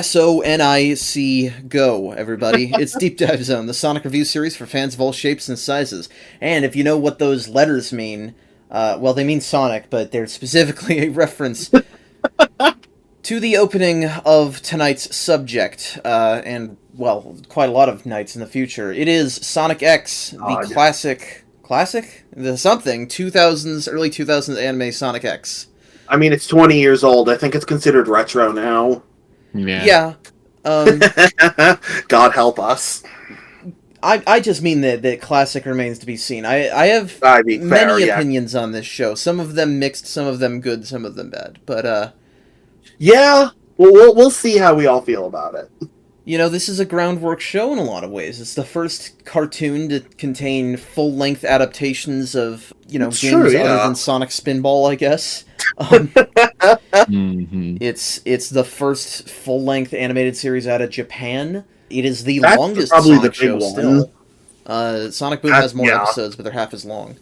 Sonic, go, everybody. It's Deep Dive Zone, the Sonic review series for fans of all shapes and sizes. And if you know what those letters mean, well, they mean Sonic, but they're specifically a reference to the opening of tonight's subject, and, well, quite a lot of nights in the future. It is Sonic X, the classic? The something, 2000s, early 2000s anime Sonic X. I mean, it's 20 years old. I think it's considered retro now. Yeah. God help us. I just mean that classic remains to be seen. I have many opinions on this show. Some of them mixed, some of them good, some of them bad. But, yeah, we'll see how we all feel about it. You know, this is a groundwork show in a lot of ways. It's the first cartoon to contain full-length adaptations of, games other than Sonic Spinball, I guess. It's the first full-length animated series out of Japan. It is the longest Sonic show still. Sonic Boom has more episodes, but they're half as long.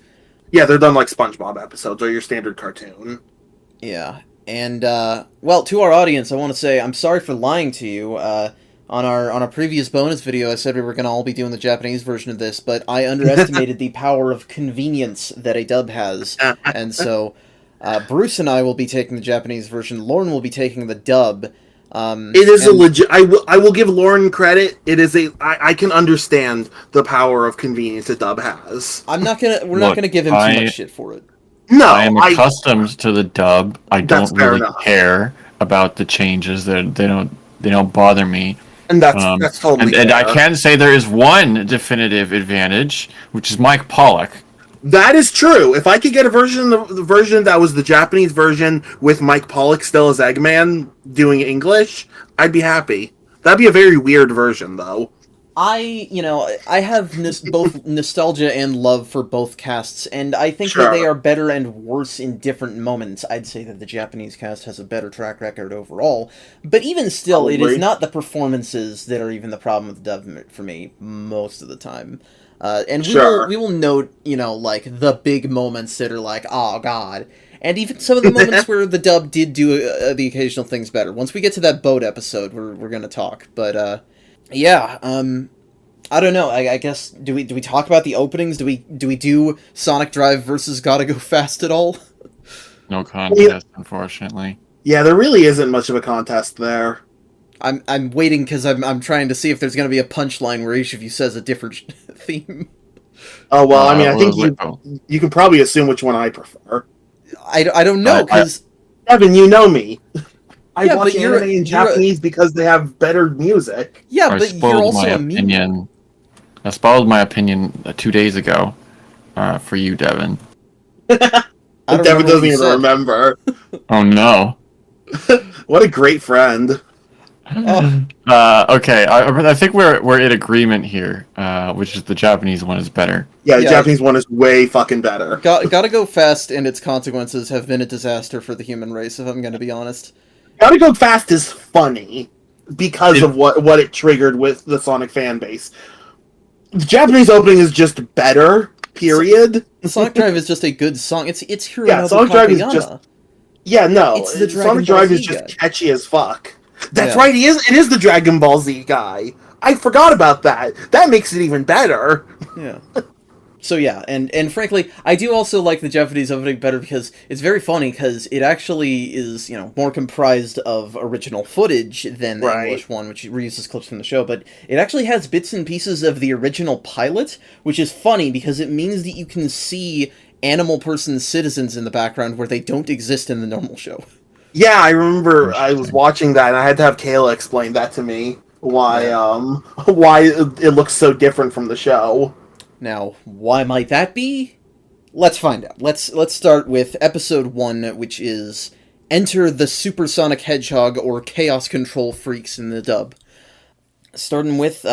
Yeah, they're done like SpongeBob episodes, or your standard cartoon. Yeah, and, well, to our audience, I want to say I'm sorry for lying to you. On our previous bonus video, I said we were going to all be doing the Japanese version of this, but I underestimated the power of convenience that a dub has, and so Bruce and I will be taking the Japanese version. Lauren will be taking the dub. It is a legit. I will give Lauren credit. It is I can understand the power of convenience a dub has. We're not gonna give him too much shit for it. No, I am accustomed to the dub. I don't really care about the changes. They don't bother me. And that's totally and I can say there is one definitive advantage, which is Mike Pollock. That is true. If I could get a version that was the Japanese version with Mike Pollock still as Eggman doing English, I'd be happy. That'd be a very weird version, though. I have both nostalgia and love for both casts, and I think that they are better and worse in different moments. I'd say that the Japanese cast has a better track record overall, but even still, it is not the performances that are even the problem with the dub for me most of the time. And we will note, like, the big moments that are like, oh god. And even some of the moments where the dub did do the occasional things better. Once we get to that boat episode, we're gonna talk. But, yeah, I don't know. I guess, do we talk about the openings? Do we do Sonic Drive versus Gotta Go Fast at all? No contest, unfortunately. Yeah, there really isn't much of a contest there. I'm waiting because I'm trying to see if there's going to be a punchline where each of you says a different theme. Oh, well, I mean, I think you can probably assume which one I prefer. I don't know, because... Evan, you know me. I watch anime in Japanese because they have better music. Yeah, but you're also a meme. I spoiled my opinion 2 days ago for you, Devin. Devin doesn't even remember. Oh, no. What a great friend. Okay, I think we're in agreement here, which is the Japanese one is better. Yeah, the Japanese one is way fucking better. Gotta Go Fast and its consequences have been a disaster for the human race, if I'm going to be honest. Gotta Go Fast is funny because of what it triggered with the Sonic fan base. The Japanese opening is just better, period. Sonic Drive is just a good song. It's Hironobu Yeah, Sonic Drive is Kakeyama. just... Yeah, no. It's the Sonic Drive is just catchy as fuck. That's right, it is the Dragon Ball Z guy. I forgot about that. That makes it even better. Yeah. So yeah, and frankly, I do also like the Japanese opening better because it's very funny because it actually is, more comprised of original footage than the English one, which reuses clips from the show, but it actually has bits and pieces of the original pilot, which is funny because it means that you can see animal person citizens in the background where they don't exist in the normal show. Yeah, I remember I was watching that and I had to have Kayla explain that to me, why it looks so different from the show. Now, why might that be? Let's find out. Let's start with episode 1, which is Enter the Supersonic Hedgehog, or Chaos Control Freaks in the dub. Starting with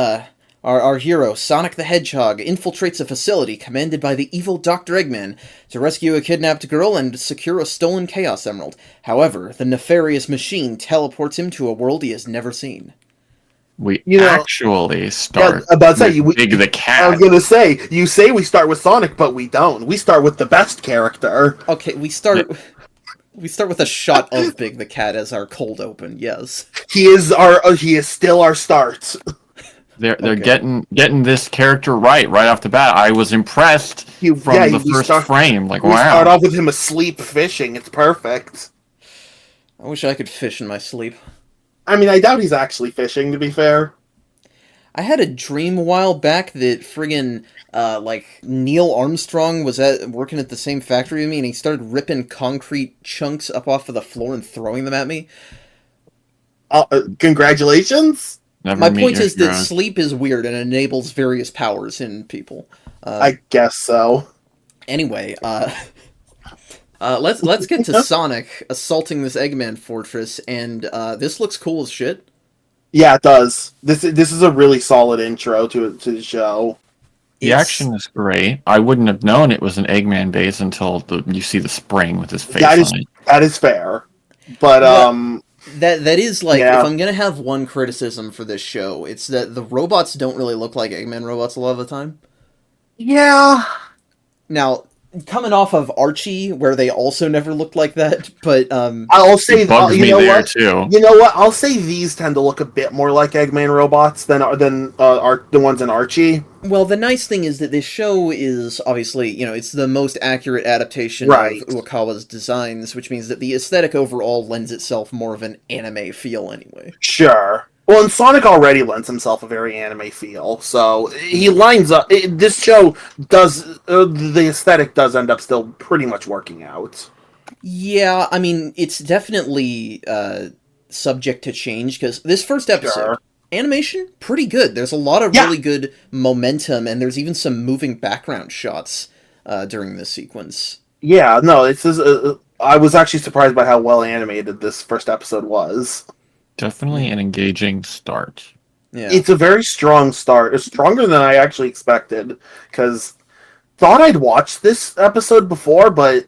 our hero, Sonic the Hedgehog, infiltrates a facility commanded by the evil Dr. Eggman to rescue a kidnapped girl and secure a stolen Chaos Emerald. However, the nefarious machine teleports him to a world he has never seen. We actually start with Big the Cat. I was going to say, you say we start with Sonic, but we don't. We start with the best character. Okay, we start... We start with a shot of Big the Cat as our cold open. Yes, he is still our start. They're getting this character right off the bat. I was impressed from the first frame. Like, we wow. start off with him asleep fishing. It's perfect. I wish I could fish in my sleep. I mean, I doubt he's actually fishing, to be fair. I had a dream a while back that friggin' Neil Armstrong was working at the same factory with me, and he started ripping concrete chunks up off of the floor and throwing them at me. Congratulations! My point is that sleep is weird and enables various powers in people. I guess so. Anyway, let's get to Sonic assaulting this Eggman fortress, and this looks cool as shit. Yeah, it does. This is a really solid intro to the show. The action is great. I wouldn't have known it was an Eggman base until you see the spring with his face on it. That is fair. But that is like, if I'm gonna have one criticism for this show, it's that the robots don't really look like Eggman robots a lot of the time. Yeah. Now, coming off of Archie, where they also never looked like that, but I'll say you know what? Too. You know what? I'll say these tend to look a bit more like Eggman robots than the ones in Archie. Well, the nice thing is that this show is obviously, it's the most accurate adaptation of Uekawa's designs, which means that the aesthetic overall lends itself more of an anime feel anyway. Sure. Well, and Sonic already lends himself a very anime feel, so he lines up. This show does the aesthetic does end up still pretty much working out. Yeah, I mean, it's definitely subject to change because this first episode, animation pretty good. There's a lot of really good momentum, and there's even some moving background shots during this sequence. Yeah, no, I was actually surprised by how well animated this first episode was. Definitely an engaging start. Yeah. It's a very strong start. It's stronger than I actually expected, because thought I'd watched this episode before, but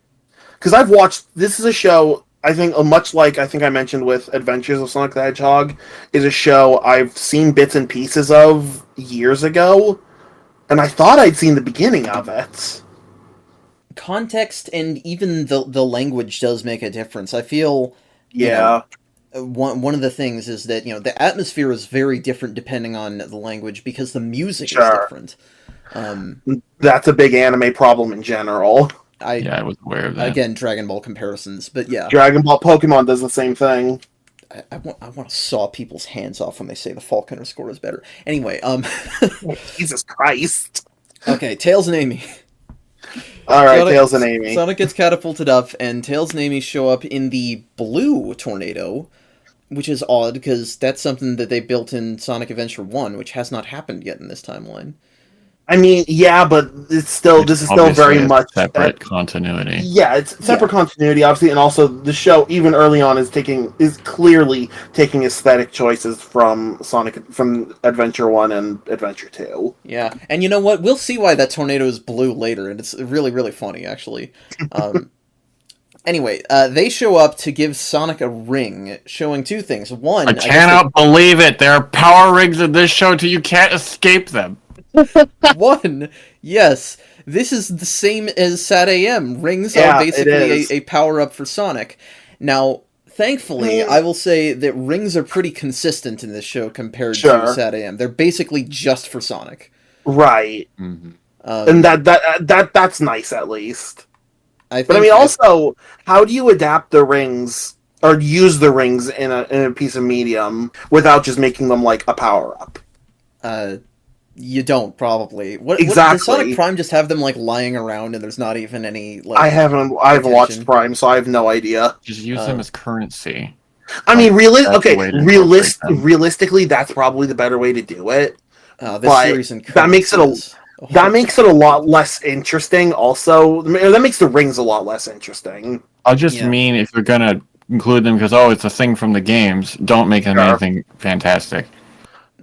because this is a show, I think, much like I think I mentioned with Adventures of Sonic the Hedgehog, is a show I've seen bits and pieces of years ago, and I thought I'd seen the beginning of it. Context and even the language does make a difference. I feel, one of the things is that, the atmosphere is very different depending on the language because the music is different. That's a big anime problem in general. I was aware of that. Again, Dragon Ball comparisons, but yeah. Dragon Ball Pokemon does the same thing. I want to saw people's hands off when they say the Falconer score is better. Anyway, Jesus Christ. Okay, Tails and Amy. Alright, Tails and Amy. Sonic gets catapulted up, and Tails and Amy show up in the blue tornado, which is odd, because that's something that they built in Sonic Adventure 1, which has not happened yet in this timeline. I mean, yeah, but this is still very much separate continuity. Yeah, it's separate continuity, obviously, and also the show, even early on, is clearly taking aesthetic choices from Adventure 1 and Adventure 2. Yeah, and you know what? We'll see why that tornado is blue later, and it's really, really funny, actually. Anyway, they show up to give Sonic a ring, showing two things. One, I cannot believe it! There are power rings in this show till you can't escape them. One, yes, this is the same as Sat AM. Rings are basically a power-up for Sonic. Now, thankfully, I will say that rings are pretty consistent in this show compared to Sat AM. They're basically just for Sonic. Right. Mm-hmm. And that's nice, at least. But I mean, also, how do you adapt the rings, or use the rings in a piece of medium, without just making them, like, a power-up? You don't, probably. Exactly. Does Sonic Prime just have them, like, lying around and there's not even any, like... I haven't watched Prime, so I have no idea. Just use them as currency. I mean, realistically, that's probably the better way to do it. That makes it a lot less interesting, also. That makes the rings a lot less interesting. I just mean, if you're gonna include them because, it's a thing from the games, don't make them anything fantastic.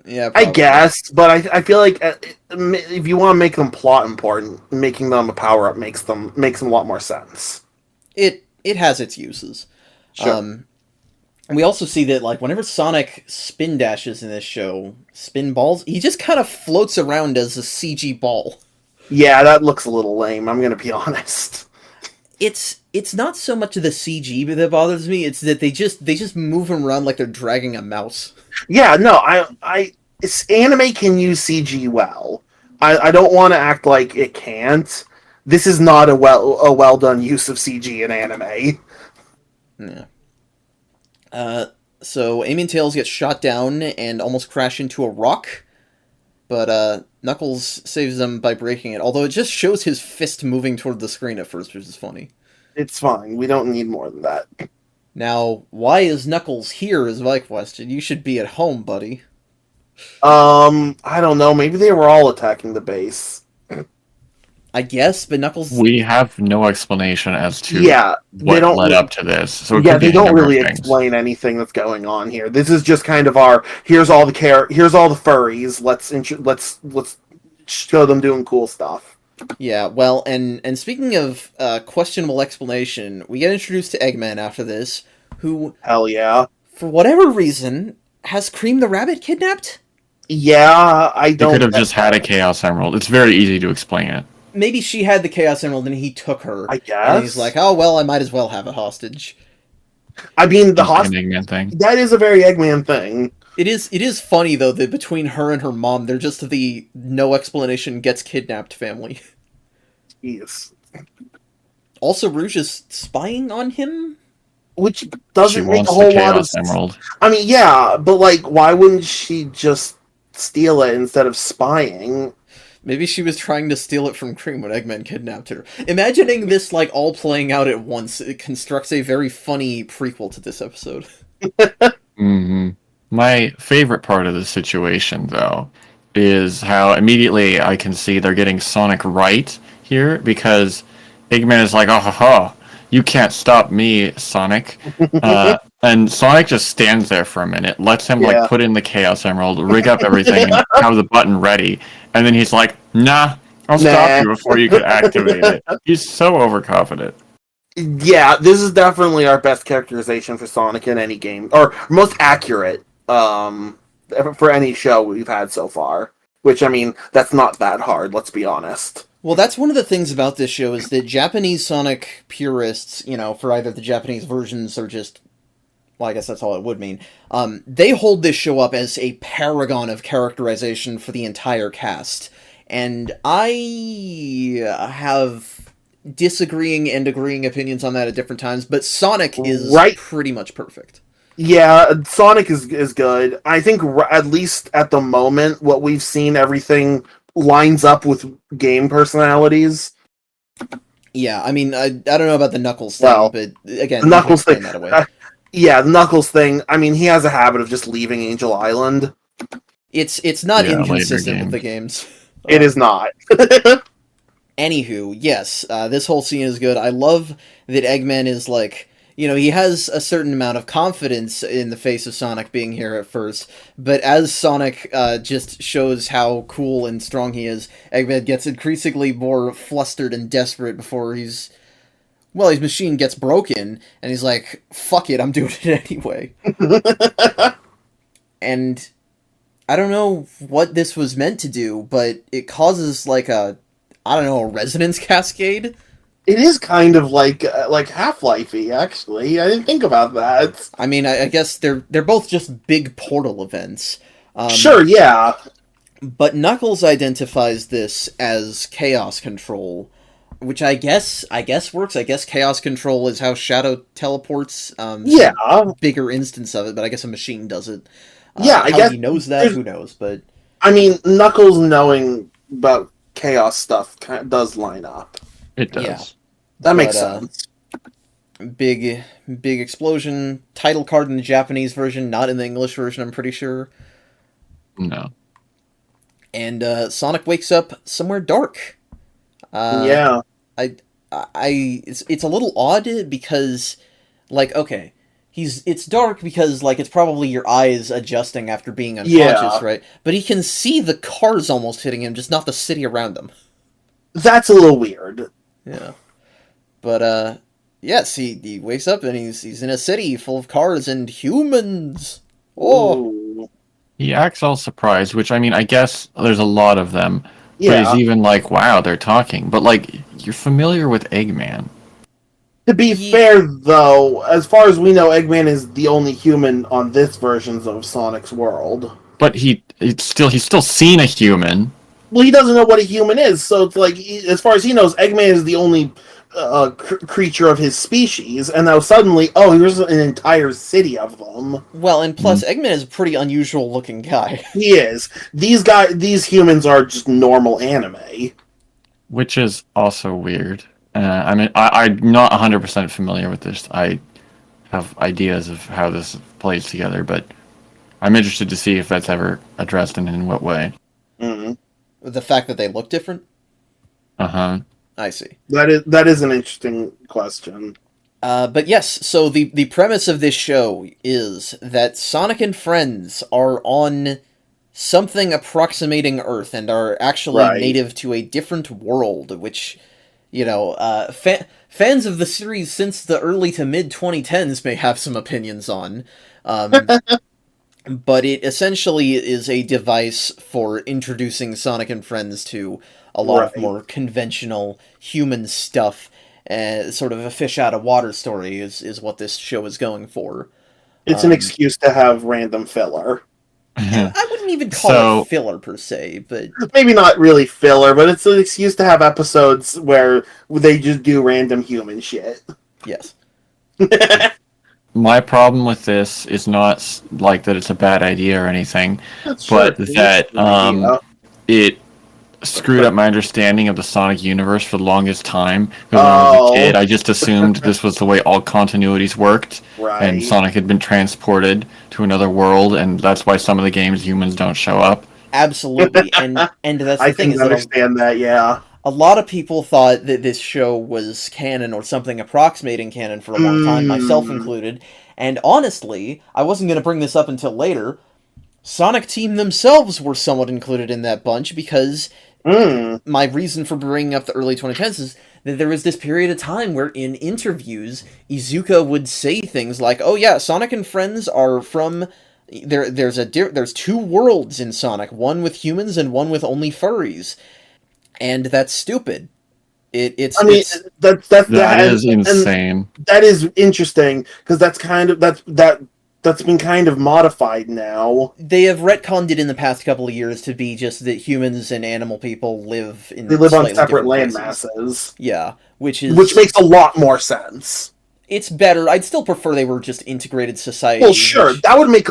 Yeah, probably. I guess, but I feel like if you want to make them plot important, making them a power up makes them a lot more sense. It has its uses. Sure. We also see that, like, whenever Sonic spin dashes in this show, spin balls, he just kind of floats around as a CG ball. Yeah, that looks a little lame. I'm gonna be honest. It's It's not so much the CG that bothers me. It's that they just move around like they're dragging a mouse. Yeah, no, anime can use CG well. I don't want to act like it can't. This is not a well done use of CG in anime. Yeah. So Amy and Tails get shot down and almost crash into a rock, but Knuckles saves them by breaking it. Although it just shows his fist moving toward the screen at first, which is funny. It's fine. We don't need more than that. Now, why is Knuckles here is my question. You should be at home, buddy. I don't know. Maybe they were all attacking the base. I guess, but Knuckles... We have no explanation as to what led up to this. So they don't really explain anything that's going on here. This is just kind of here's all the furries. Let's show them doing cool stuff. Yeah, well, and speaking of questionable explanation, we get introduced to Eggman after this, who... Hell yeah. For whatever reason, has Cream the Rabbit kidnapped? Yeah, I don't... They could have just had a Chaos Emerald. It's very easy to explain it. Maybe she had the Chaos Emerald and he took her. I guess. And he's like, oh, well, I might as well have a hostage. I mean, the Eggman thing. That is a very Eggman thing. It is funny, though, that between her and her mom, they're just the no explanation gets kidnapped family. Jeez. Also, Rouge is spying on him? Which doesn't make a whole lot of sense. Emerald. I mean, yeah, but why wouldn't she just steal it instead of spying? Maybe she was trying to steal it from Cream when Eggman kidnapped her. Imagining this, all playing out at once, it constructs a very funny prequel to this episode. Mm-hmm. My favorite part of the situation, though, is how immediately I can see they're getting Sonic right here, because Eggman is like, oh, ha, ha, you can't stop me, Sonic. And Sonic just stands there for a minute, lets him put in the Chaos Emerald, rig up everything, and have the button ready, and then he's like, nah, I'll stop you before you can activate it. He's so overconfident. Yeah, this is definitely our best characterization for Sonic in any game, or most accurate for any show we've had so far. Which, I mean, that's not that hard, let's be honest. Well, that's one of the things about this show, is that Japanese Sonic purists, for either the Japanese versions or just... Well, I guess that's all it would mean. They hold this show up as a paragon of characterization for the entire cast. And I have disagreeing and agreeing opinions on that at different times, but Sonic is pretty much perfect. Yeah, Sonic is good. I think at least at the moment, what we've seen, everything lines up with game personalities. Yeah, I mean, I don't know about the Knuckles thing, but again, the Knuckles thing. That away. Yeah, the Knuckles thing. I mean, he has a habit of just leaving Angel Island. It's not inconsistent with the games. It is not. Anywho, yes, this whole scene is good. I love that Eggman is he has a certain amount of confidence in the face of Sonic being here at first, but as Sonic just shows how cool and strong he is, Eggman gets increasingly more flustered and desperate before his machine gets broken, and he's like, fuck it, I'm doing it anyway. And I don't know what this was meant to do, but it causes a resonance cascade. It is kind of like Half-Life-y, actually. I didn't think about that. I mean, I guess they're both just big portal events. Sure, yeah. But Knuckles identifies this as chaos control, which I guess works. I guess chaos control is how Shadow teleports. Yeah. Bigger instance of it, but I guess a machine does it. Yeah, I guess he knows that. Who knows? But I mean, Knuckles knowing about chaos stuff does line up. It does. Yeah. That makes sense. Big explosion. Title card in the Japanese version, not in the English version, I'm pretty sure. No. And Sonic wakes up somewhere dark. Yeah. It's a little odd because, okay, it's dark because, it's probably your eyes adjusting after being unconscious, right? But he can see the cars almost hitting him, just not the city around him. That's a little weird. Yeah. But, yes, he wakes up and he's in a city full of cars and humans. Oh! Ooh. He acts all surprised, which, I mean, I guess there's a lot of them. Yeah. But he's even like, wow, they're talking. But, you're familiar with Eggman. To be fair, though, as far as we know, Eggman is the only human on this version of Sonic's world. But he's still seen a human. Well, he doesn't know what a human is, so it's like, as far as he knows, Eggman is the only creature of his species, and now suddenly, here's an entire city of them. Well, and plus, Eggman is a pretty unusual looking guy. He is. These humans are just normal anime. Which is also weird. I mean, I'm not 100% familiar with this. I have ideas of how this plays together, but I'm interested to see if that's ever addressed and in what way. Mm-hmm. The fact that they look different? Uh-huh. I see. That is an interesting question. But yes, so the premise of this show is that Sonic and friends are on something approximating Earth and are actually native to a different world, which, fans of the series since the early to mid-2010s may have some opinions on. But it essentially is a device for introducing Sonic and friends to a lot of more conventional human stuff. Sort of a fish out of water story is what this show is going for. It's an excuse to have random filler. I wouldn't even call it filler per se, but maybe not really filler, but it's an excuse to have episodes where they just do random human shit. Yes. My problem with this is not like that it's a bad idea or anything, but that it screwed up my understanding of the Sonic universe for the longest time. Because when I was a kid, I just assumed this was the way all continuities worked, and Sonic had been transported to another world, and that's why some of the games humans don't show up. Absolutely, and that's the thing. I can understand that, yeah. A lot of people thought that this show was canon or something approximating canon for a long time, myself included. And honestly, I wasn't going to bring this up until later. Sonic Team themselves were somewhat included in that bunch because my reason for bringing up the early 2010s is that there was this period of time where in interviews, Iizuka would say things like, "Oh yeah, Sonic and friends are from there's two worlds in Sonic, one with humans and one with only furries." And that's stupid. That is insane. That is interesting because that's been kind of modified now. They have retconned it in the past couple of years to be just that humans and animal people live on separate land masses. Yeah, which makes a lot more sense. It's better. I'd still prefer they were just integrated society. Well, sure, that would make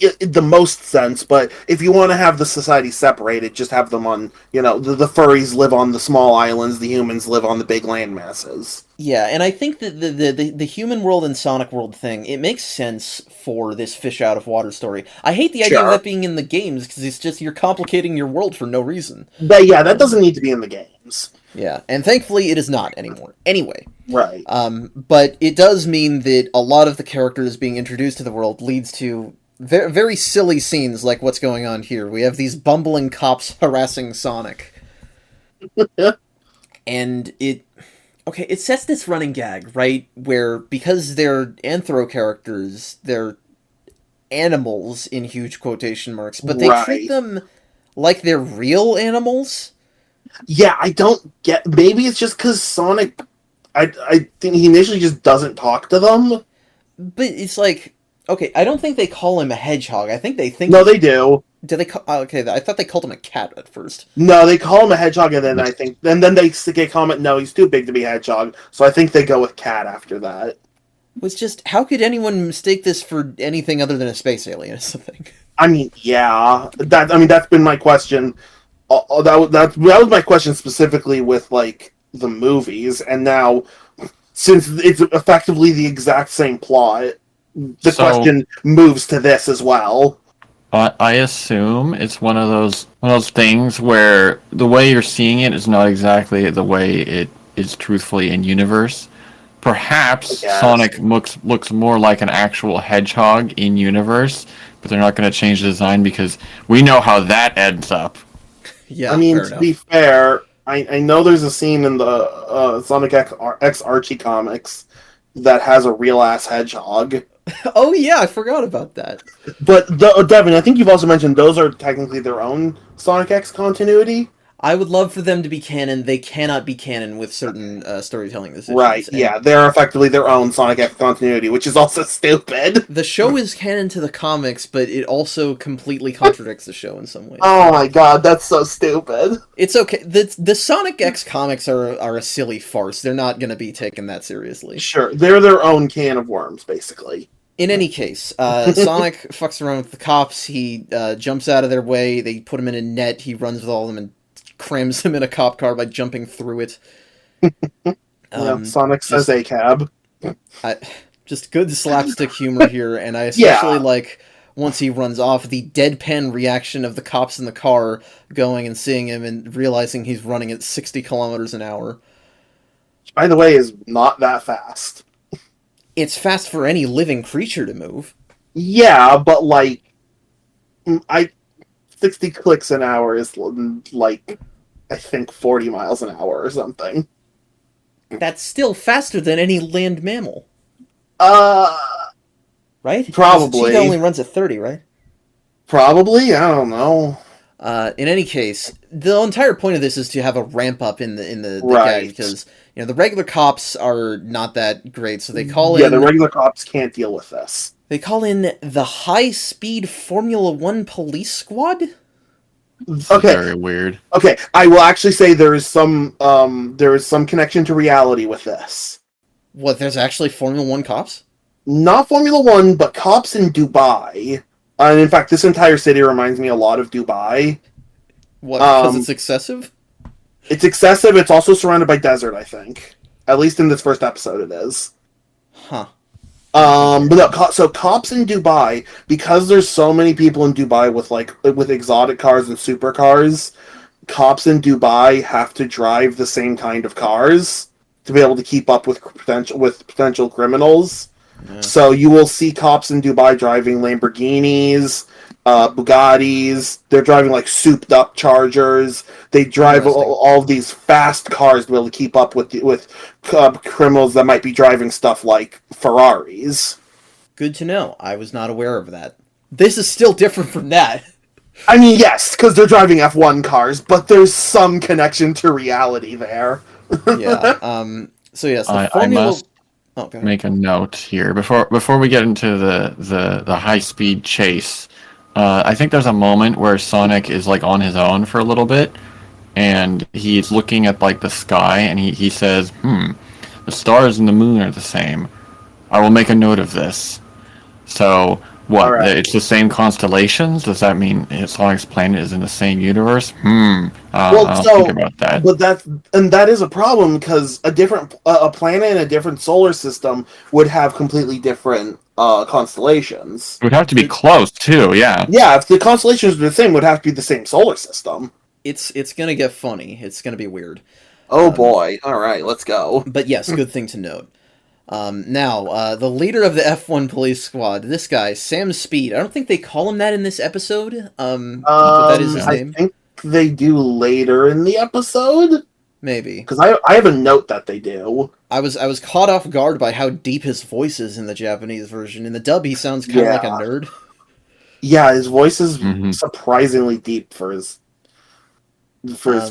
it the most sense. But if you want to have the society separated, just have them on. The furries live on the small islands, the humans live on the big land masses. Yeah, and I think that the human world and Sonic world thing, it makes sense for this fish out of water story. I hate the idea of that being in the games because it's just you're complicating your world for no reason. But yeah, that doesn't need to be in the games. Yeah, and thankfully it is not anymore. Anyway. Right. But it does mean that a lot of the characters being introduced to the world leads to very, very silly scenes like what's going on here. We have these bumbling cops harassing Sonic. And it sets this running gag, right? Where, because they're anthro characters, they're animals in huge quotation marks, but they treat them like they're real animals. Yeah, I don't get... Maybe it's just because Sonic... I think he initially just doesn't talk to them. But it's like... Okay, I don't think they call him a hedgehog. I think they think... No, they do. Do they call... Okay, I thought they called him a cat at first. No, they call him a hedgehog, and then I think... And then they comment, no, he's too big to be a hedgehog. So I think they go with cat after that. Was just... How could anyone mistake this for anything other than a space alien or something? I mean, yeah. That's been my question... That was my question specifically with, like, the movies, and now, since it's effectively the exact same plot, the question moves to this as well. I assume it's one of those things where the way you're seeing it is not exactly the way it is truthfully in universe. Perhaps Sonic looks more like an actual hedgehog in universe, but they're not going to change the design because we know how that ends up. Yeah, I mean, to be fair, I know there's a scene in the Sonic X Archie comics that has a real-ass hedgehog. Oh yeah, I forgot about that. But, Devin, I think you've also mentioned those are technically their own Sonic X continuity? I would love for them to be canon. They cannot be canon with certain storytelling decisions. Right, yeah, they're effectively their own Sonic X continuity, which is also stupid. The show is canon to the comics, but it also completely contradicts the show in some ways. Oh my god, that's so stupid. It's okay. The Sonic X comics are a silly farce. They're not going to be taken that seriously. Sure, they're their own can of worms, basically. In any case, Sonic fucks around with the cops. He jumps out of their way. They put him in a net. He runs with all of them and crams him in a cop car by jumping through it. Sonic says a cab. Just good slapstick humor here, and I especially like once he runs off the deadpan reaction of the cops in the car going and seeing him and realizing he's running at 60 kilometers an hour. Which, by the way, is not that fast. It's fast for any living creature to move. Yeah, but 60 clicks an hour is like, I think 40 miles an hour or something. That's still faster than any land mammal. Right? Probably. Cheetah only runs at 30, right? Probably, I don't know. In any case, the entire point of this is to have a ramp up in the Right. gag, because the regular cops are not that great, so they call in. Yeah, the regular cops can't deal with this. They call in the high-speed Formula 1 police squad? Okay. Very weird. Okay, I will actually say there is some connection to reality with this. What, there's actually Formula 1 cops? Not Formula 1, but cops in Dubai. And in fact, this entire city reminds me a lot of Dubai. What, because it's excessive? It's excessive, it's also surrounded by desert, I think. At least in this first episode it is. Huh. But no, so cops in Dubai, because there's so many people in Dubai with exotic cars and supercars, cops in Dubai have to drive the same kind of cars to be able to keep up with potential criminals. Yeah. So you will see cops in Dubai driving Lamborghinis, Bugattis. They're driving like souped up Chargers. They drive all of these fast cars to be able to keep up with criminals that might be driving stuff like Ferraris. Good to know. I was not aware of that. This is still different from that. I mean, yes, because they're driving F1 cars, but there's some connection to reality there. Yeah. So yes, the Formula. Make a note here before we get into the high speed chase. I think there's a moment where Sonic is like on his own for a little bit, and he's looking at like the sky, and he says, the stars and the moon are the same. I will make a note of this. So what? Right. It's the same constellations? Does that mean Sonic's planet is in the same universe? I'll think about that. But that is a problem, because a planet in a different solar system would have completely different constellations. It would have to be close too, yeah. Yeah, if the constellations were the same, it would have to be the same solar system. It's gonna get funny. It's gonna be weird. Oh boy! All right, let's go. But yes, good thing to note. Now, the leader of the F1 police squad, this guy, Sam Speed. I don't think they call him that in this episode. But that is his name. I think they do later in the episode. Maybe. Because I have a note that they do. I was caught off guard by how deep his voice is in the Japanese version. In the dub, he sounds kind of like a nerd. Yeah, his voice is surprisingly deep for his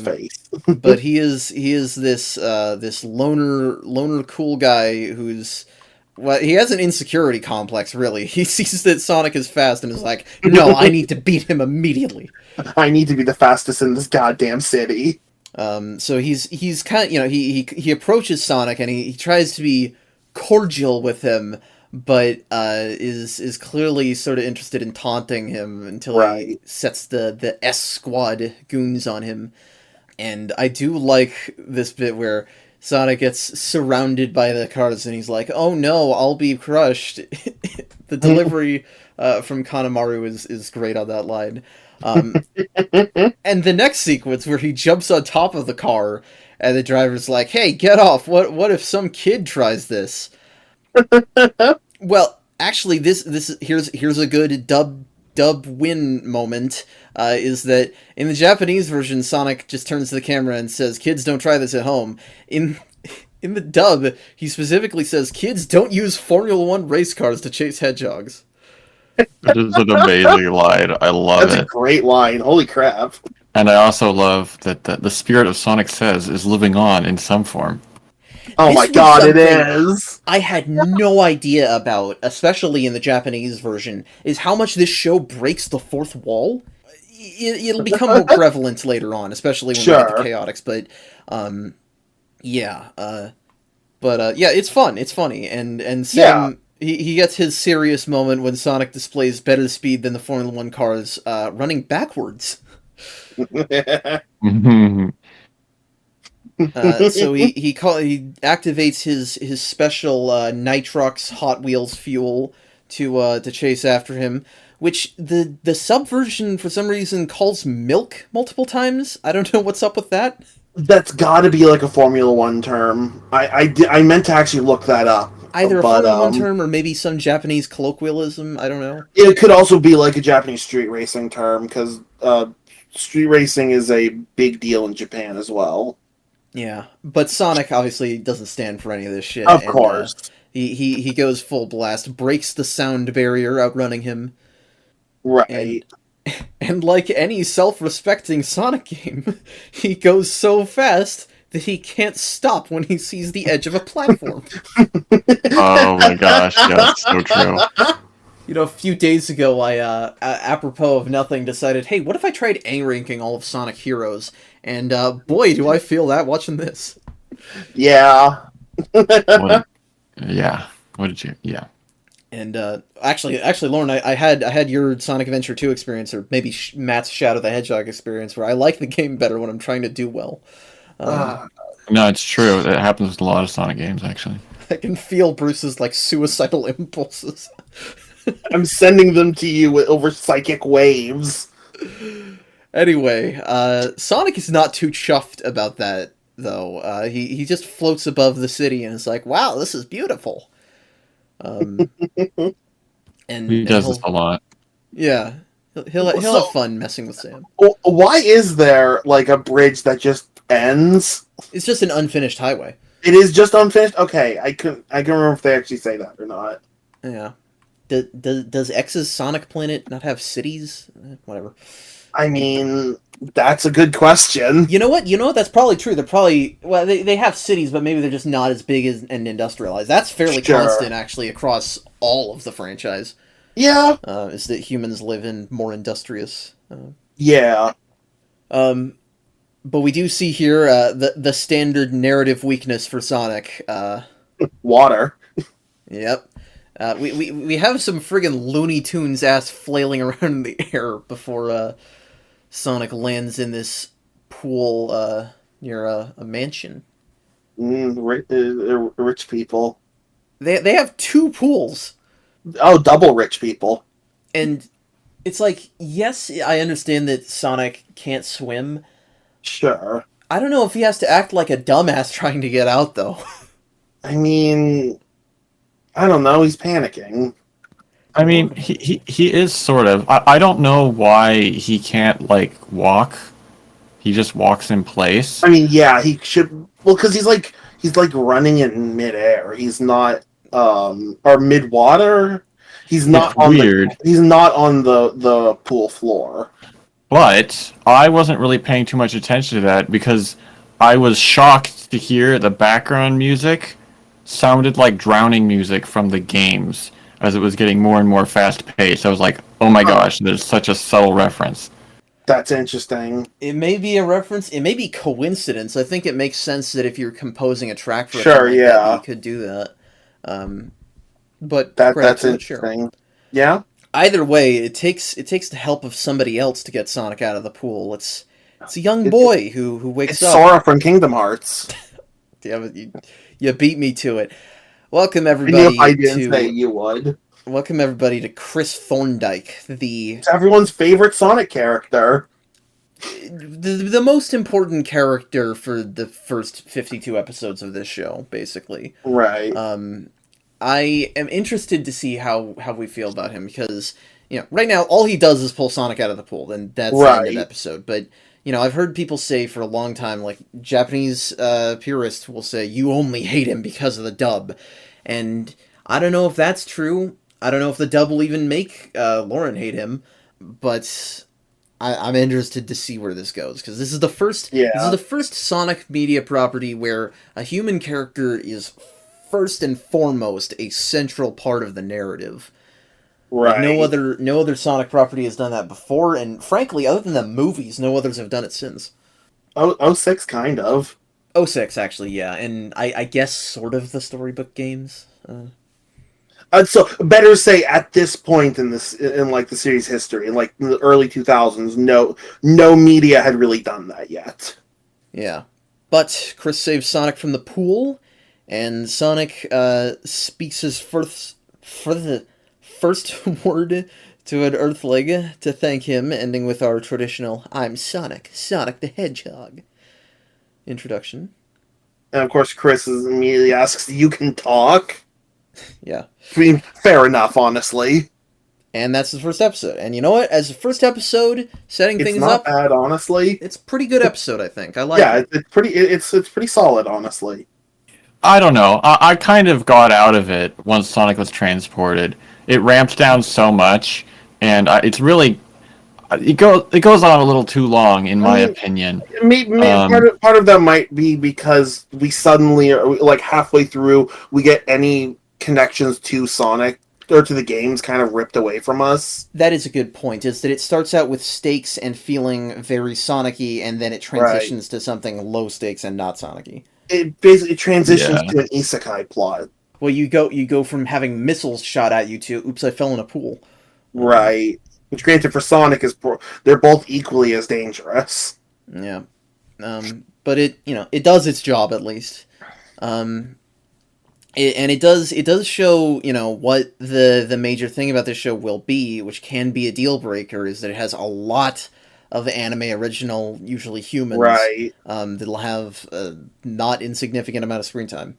face. But he is this loner cool guy who's he has an insecurity complex, really. He sees that Sonic is fast and is like, no, I need to beat him immediately. I need to be the fastest in this goddamn city. So he's kind of, he approaches Sonic and he tries to be cordial with him, but is clearly sort of interested in taunting him until he sets the S Squad goons on him. And I do like this bit where Sonic gets surrounded by the cars and he's like, oh no, I'll be crushed. The delivery from Kanemaru is great on that line. And the next sequence where he jumps on top of the car and the driver's like, hey, get off. What if some kid tries this? Well, actually, here's a good dub win moment. Is that in the Japanese version, Sonic just turns to the camera and says, kids, don't try this at home. In the dub, he specifically says, kids, don't use Formula 1 race cars to chase hedgehogs. That is an amazing line. I love it. That's a great line. Holy crap. And I also love that the spirit of Sonic Says is living on in some form. Oh my This was god, it something is! I had no idea about, especially in the Japanese version, is how much this show breaks the fourth wall. It'll become more prevalent later on, especially when we get to Sure. Chaotix. But yeah, yeah, it's fun. It's funny, and Yeah. Sam he gets his serious moment when Sonic displays better speed than the Formula One cars, running backwards. So he activates his special Nitrox Hot Wheels fuel to chase after him, which the subversion for some reason calls milk multiple times. I don't know what's up with that. That's gotta be like a Formula One term. I meant to actually look that up, Either a but Formula One term or maybe some Japanese colloquialism. I don't know. it could also be like a Japanese street racing term, because street racing is a big deal in Japan as well. Yeah, but Sonic obviously doesn't stand for any of this shit. Of And course. he goes full blast, breaks the sound barrier, outrunning him, and Right. and like any self-respecting Sonic game, he goes so fast that he can't stop when he sees the edge of a platform. Oh my gosh, yeah, that's so true. You know, a few days ago, I, apropos of nothing, decided, hey, what if I tried A-ranking all of Sonic Heroes? And, boy, do I feel that watching this. Yeah. Yeah. What did you? Yeah. And, actually, Lauren, I had your Sonic Adventure 2 experience, or maybe Matt's Shadow the Hedgehog experience, where I like the game better when I'm trying to do well. No, it's true. It happens with a lot of Sonic games, actually. I can feel Bruce's, like, suicidal impulses. I'm sending them to you over psychic waves. Anyway, Sonic is not too chuffed about that, though. He just floats above the city and is like, wow, this is beautiful. And He does this a lot. Yeah. He'll have fun messing with Sam. Why is there like a bridge that just ends? It's just an unfinished highway. It is just unfinished? Okay, I can remember if they actually say that or not. Yeah. Does X's Sonic Planet not have cities? Whatever. I mean, that's a good question. You know what? That's probably true. They're probably... Well, they have cities, but maybe they're just not as big and industrialized. That's fairly constant, actually, across all of the franchise. Yeah. Is that humans live in more industrious... Yeah. But we do see here the standard narrative weakness for Sonic. Water. Yep. We have some friggin' Looney Tunes ass flailing around in the air before Sonic lands in this pool near a mansion. Rich people. They have two pools. Oh, double rich people. And it's like, yes, I understand that Sonic can't swim. Sure. I don't know if he has to act like a dumbass trying to get out, though. I mean, I don't know. He's panicking. I mean, he is sort of. I don't know why he can't, like, walk. He just walks in place. I mean, yeah, he should. Well, because he's like running in midair. He's not, or mid water. He's not on weird. He's not on the pool floor. But I wasn't really paying too much attention to that because I was shocked to hear the background music sounded like drowning music from the games as it was getting more and more fast paced. I was like, oh my gosh, there's such a subtle reference. That's interesting. It may be a reference. It may be coincidence. I think it makes sense that if you're composing a track for Sure, yeah, that, you could do that. But that's interesting. Yeah. Either way, it takes the help of somebody else to get Sonic out of the pool. It's a young boy who wakes up. Sora from Kingdom Hearts. Yeah, you beat me to it. Welcome everybody. I knew if I didn't say you would. Welcome everybody to Chris Thorndike, It's everyone's favorite Sonic character. The most important character for the first 52 episodes of this show, basically. Right. I am interested to see how we feel about him because, right now all he does is pull Sonic out of the pool, and that's the end of the episode. But, I've heard people say for a long time, like, Japanese purists will say, you only hate him because of the dub. And I don't know if that's true. I don't know if the dub will even make Lauren hate him. But I'm interested to see where this goes, because this is the first Sonic media property where a human character is first and foremost a central part of the narrative. Right. Like no other Sonic property has done that before, and frankly, other than the movies, no others have done it since. 06 kind of. 06, actually, yeah, and I guess sort of the storybook games. So better say at this point in like the series history, in like the early 2000s, no media had really done that yet. Yeah, but Chris saves Sonic from the pool, and Sonic speaks his first word to an Earthling to thank him, ending with our traditional "I'm Sonic the Hedgehog" introduction. And of course, Chris immediately asks, "You can talk?" Yeah. I mean, fair enough, honestly. And that's the first episode. And you know what? As a first episode, setting things up, it's not bad, honestly. It's a pretty good episode, I think. I like it. It's pretty solid, honestly. I don't know. I kind of got out of it once Sonic was transported. It ramped down so much, and it's really it goes on a little too long, in my opinion. Part of that might be because we suddenly, like halfway through, we get any connections to Sonic or to the games kind of ripped away from us. That is a good point, is that it starts out with stakes and feeling very Sonic-y, and then it transitions to something low stakes and not Sonic-y. It basically transitions to an isekai plot. Well, you go from having missiles shot at you to, oops, I fell in a pool. Right. Which, granted, for Sonic, they're both equally as dangerous. Yeah. But it does its job, at least. It does show, what the major thing about this show will be, which can be a deal breaker, is that it has a lot of anime original, usually humans, right? That'll have a not insignificant amount of screen time.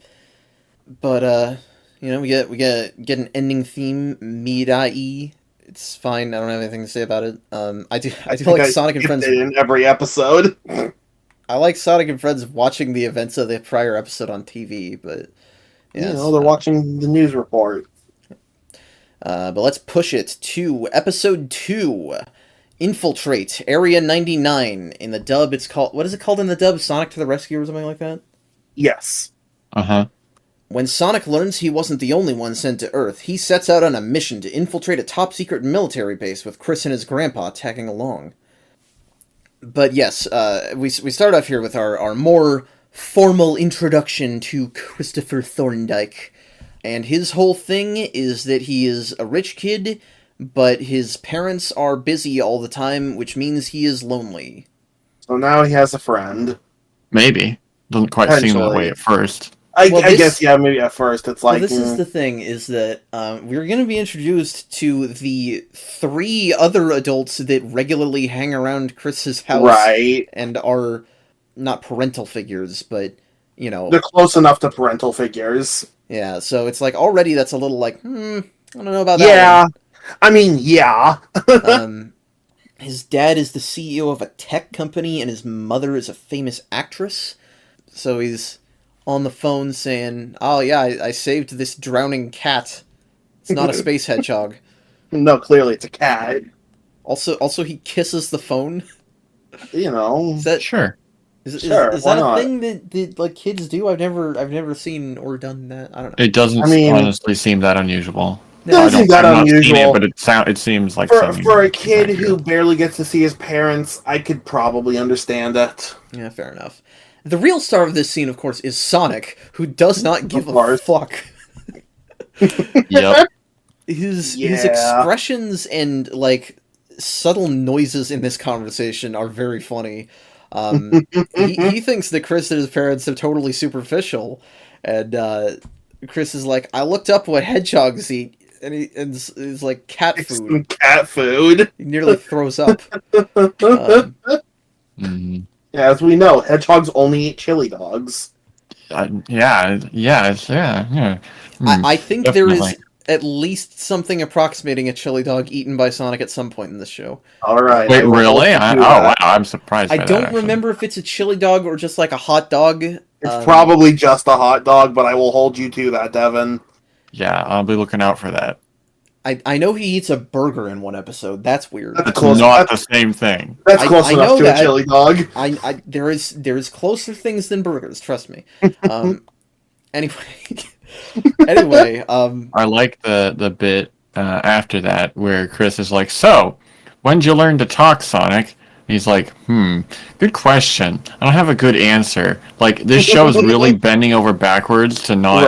But we get an ending theme, Mirai. It's fine. I don't have anything to say about it. I do like Sonic and Friends in every episode. I like Sonic and Friends watching the events of the prior episode on TV, but yeah, they're watching the news report. But let's push it to episode 2. Infiltrate, Area 99. In the dub, it's called... What is it called in the dub? Sonic to the Rescue or something like that? Yes. Uh-huh. When Sonic learns he wasn't the only one sent to Earth, he sets out on a mission to infiltrate a top-secret military base with Chris and his grandpa tagging along. But yes, we start off here with our more formal introduction to Christopher Thorndike. And his whole thing is that he is a rich kid, but his parents are busy all the time, which means he is lonely. So now he has a friend. Maybe. Doesn't quite seem that way at first. I guess, yeah, maybe at first it's like... Well, this is the thing, is that we're going to be introduced to the 3 other adults that regularly hang around Chris's house. Right. And are not parental figures, but, they're close enough to parental figures. Yeah, so it's like, already that's a little like, I don't know about that. Yeah. I mean, yeah. His dad is the CEO of a tech company, and his mother is a famous actress. So he's on the phone saying, oh yeah, I saved this drowning cat. It's not a space hedgehog. No, clearly it's a cat. Also he kisses the phone. Is that... Sure. Is that a thing that like kids do? I've never seen or done that. I don't know. It doesn't honestly seem that unusual. It doesn't seem that unusual. But it seems like for a kid who barely gets to see his parents, I could probably understand it. Yeah, fair enough. The real star of this scene, of course, is Sonic, who does not give a fuck. Yep. His expressions and like subtle noises in this conversation are very funny. He thinks that Chris and his parents are totally superficial, and Chris is like, "I looked up what hedgehogs eat." And he's like, cat food. Cat food. He nearly throws up. Yeah, as we know, hedgehogs only eat chili dogs. Yeah. I think definitely. There is at least something approximating a chili dog eaten by Sonic at some point in this show. All right. Wait, really? Wow, I'm surprised. I don't remember if it's a chili dog or just like a hot dog. It's probably just a hot dog, but I will hold you to that, Devin. Yeah, I'll be looking out for that. I know he eats a burger in one episode. That's weird. That's It's close. not the same thing. That's close I enough know to that. a chili dog. There is closer things than burgers. Trust me. Anyway, I like the bit after that where Chris is like, "So, when'd you learn to talk, Sonic?" And he's like, good question. I don't have a good answer. Like, this show is really bending over backwards to not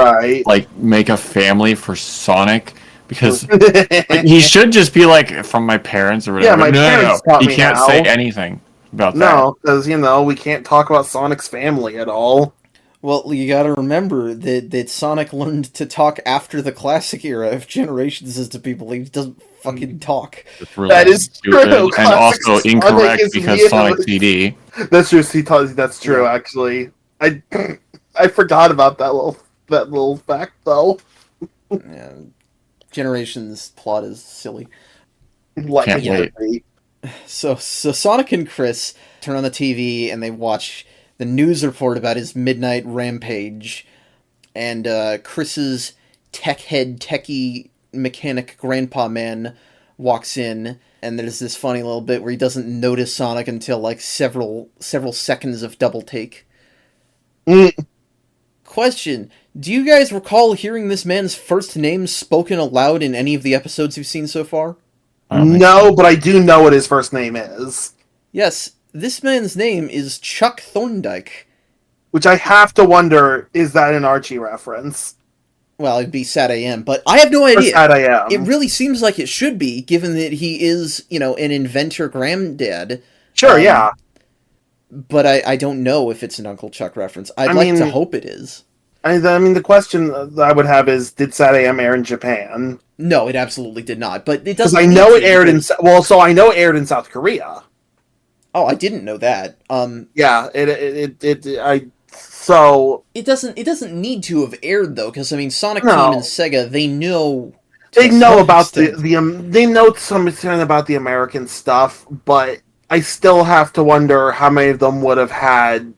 like make a family for Sonic because like, he should just be like from my parents or whatever. Yeah, my parents taught He me can't how. say anything about that. No, because we can't talk about Sonic's family at all. well, you got to remember that Sonic learned to talk after the classic era. If Generations is to be believed, he doesn't fucking talk. Really that is stupid. true. And also Sonic incorrect because Sonic CD. That's true. That's true. Yeah. Actually, I forgot about that little fact though. Yeah. Generations plot is silly. Can't wait. So Sonic and Chris turn on the TV and they watch the news report about his midnight rampage, and Chris's techie mechanic grandpa man walks in, and there's this funny little bit where he doesn't notice Sonic until like several seconds of double take. Question: do you guys recall hearing this man's first name spoken aloud in any of the episodes you've seen so far? No, but I do know what his first name is. Yes, this man's name is Chuck Thorndike. Which I have to wonder, is that an Archie reference? Well, it'd be Sad AM, but I have no idea. Sad AM. It really seems like it should be, given that he is, an inventor granddad. Sure, yeah. But I don't know if it's an Uncle Chuck reference. I'd like to hope it is. I mean, the question that I would have is, did Sad AM air in Japan? No, it absolutely did not. But it doesn't. Because I know it aired I know it aired in South Korea. Oh, I didn't know that. Yeah, it doesn't need to have aired though, because I mean, Sonic Team and SEGA, they know. They know about they know to some extent about the American stuff, but I still have to wonder how many of them would have had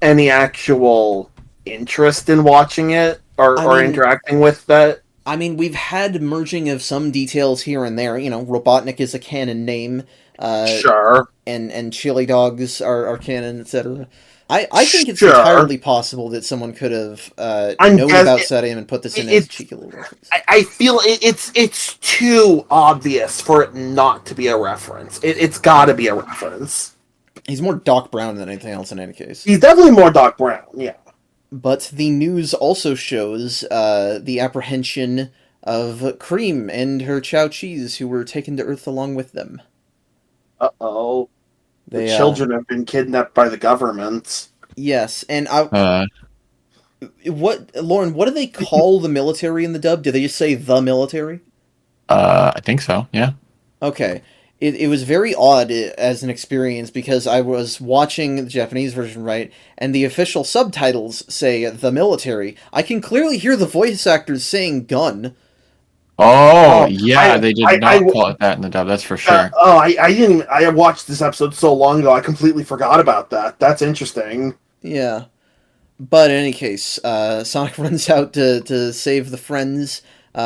any actual interest in watching it or interacting with that. I mean, we've had merging of some details here and there. Robotnik is a canon name. Sure. And chili dogs are canon, etc. I think it's entirely possible that someone could have known about Sadium and put this in as cheeky little reference. I feel it's too obvious for it not to be a reference. It's got to be a reference. He's more Doc Brown than anything else in any case. He's definitely more Doc Brown, yeah. But the news also shows the apprehension of Cream and her Chow Cheese, who were taken to Earth along with them. Uh-oh. The children have been kidnapped by the government. Yes, and Lauren, what do they call the military in the dub? Do they just say the military? I think so, yeah. Okay. It was very odd as an experience because I was watching the Japanese version, right, and the official subtitles say the military. I can clearly hear the voice actors saying gun. Oh, yeah, they did not call it that in the dub, that's for sure. I watched this episode so long ago, I completely forgot about that. That's interesting. Yeah. But in any case, Sonic runs out to save the friends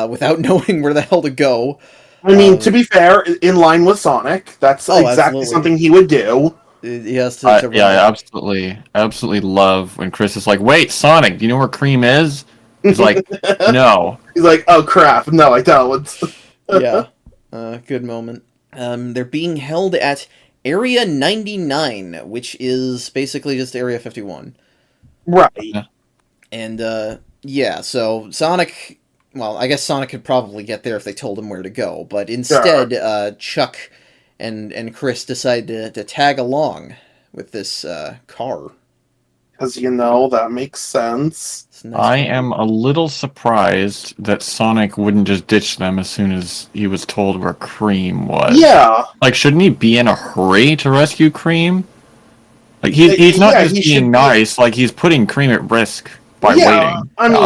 without knowing where the hell to go. I mean, to be fair, in line with Sonic, that's exactly something he would do. He has to yeah, I absolutely love when Chris is like, "Wait, Sonic, do you know where Cream is?" He's like, "No." He's like, "Oh crap, no, I don't." Yeah, good moment. They're being held at Area 99, which is basically just Area 51. Right. And so Sonic. Well, I guess Sonic could probably get there if they told him where to go, but instead, Chuck and Chris decide to tag along with this car. Because, that makes sense. Nice I am a little surprised that Sonic wouldn't just ditch them as soon as he was told where Cream was. Yeah. Like, shouldn't he be in a hurry to rescue Cream? Like, he's not just being nice, like, he's putting Cream at risk. Waiting. I mean,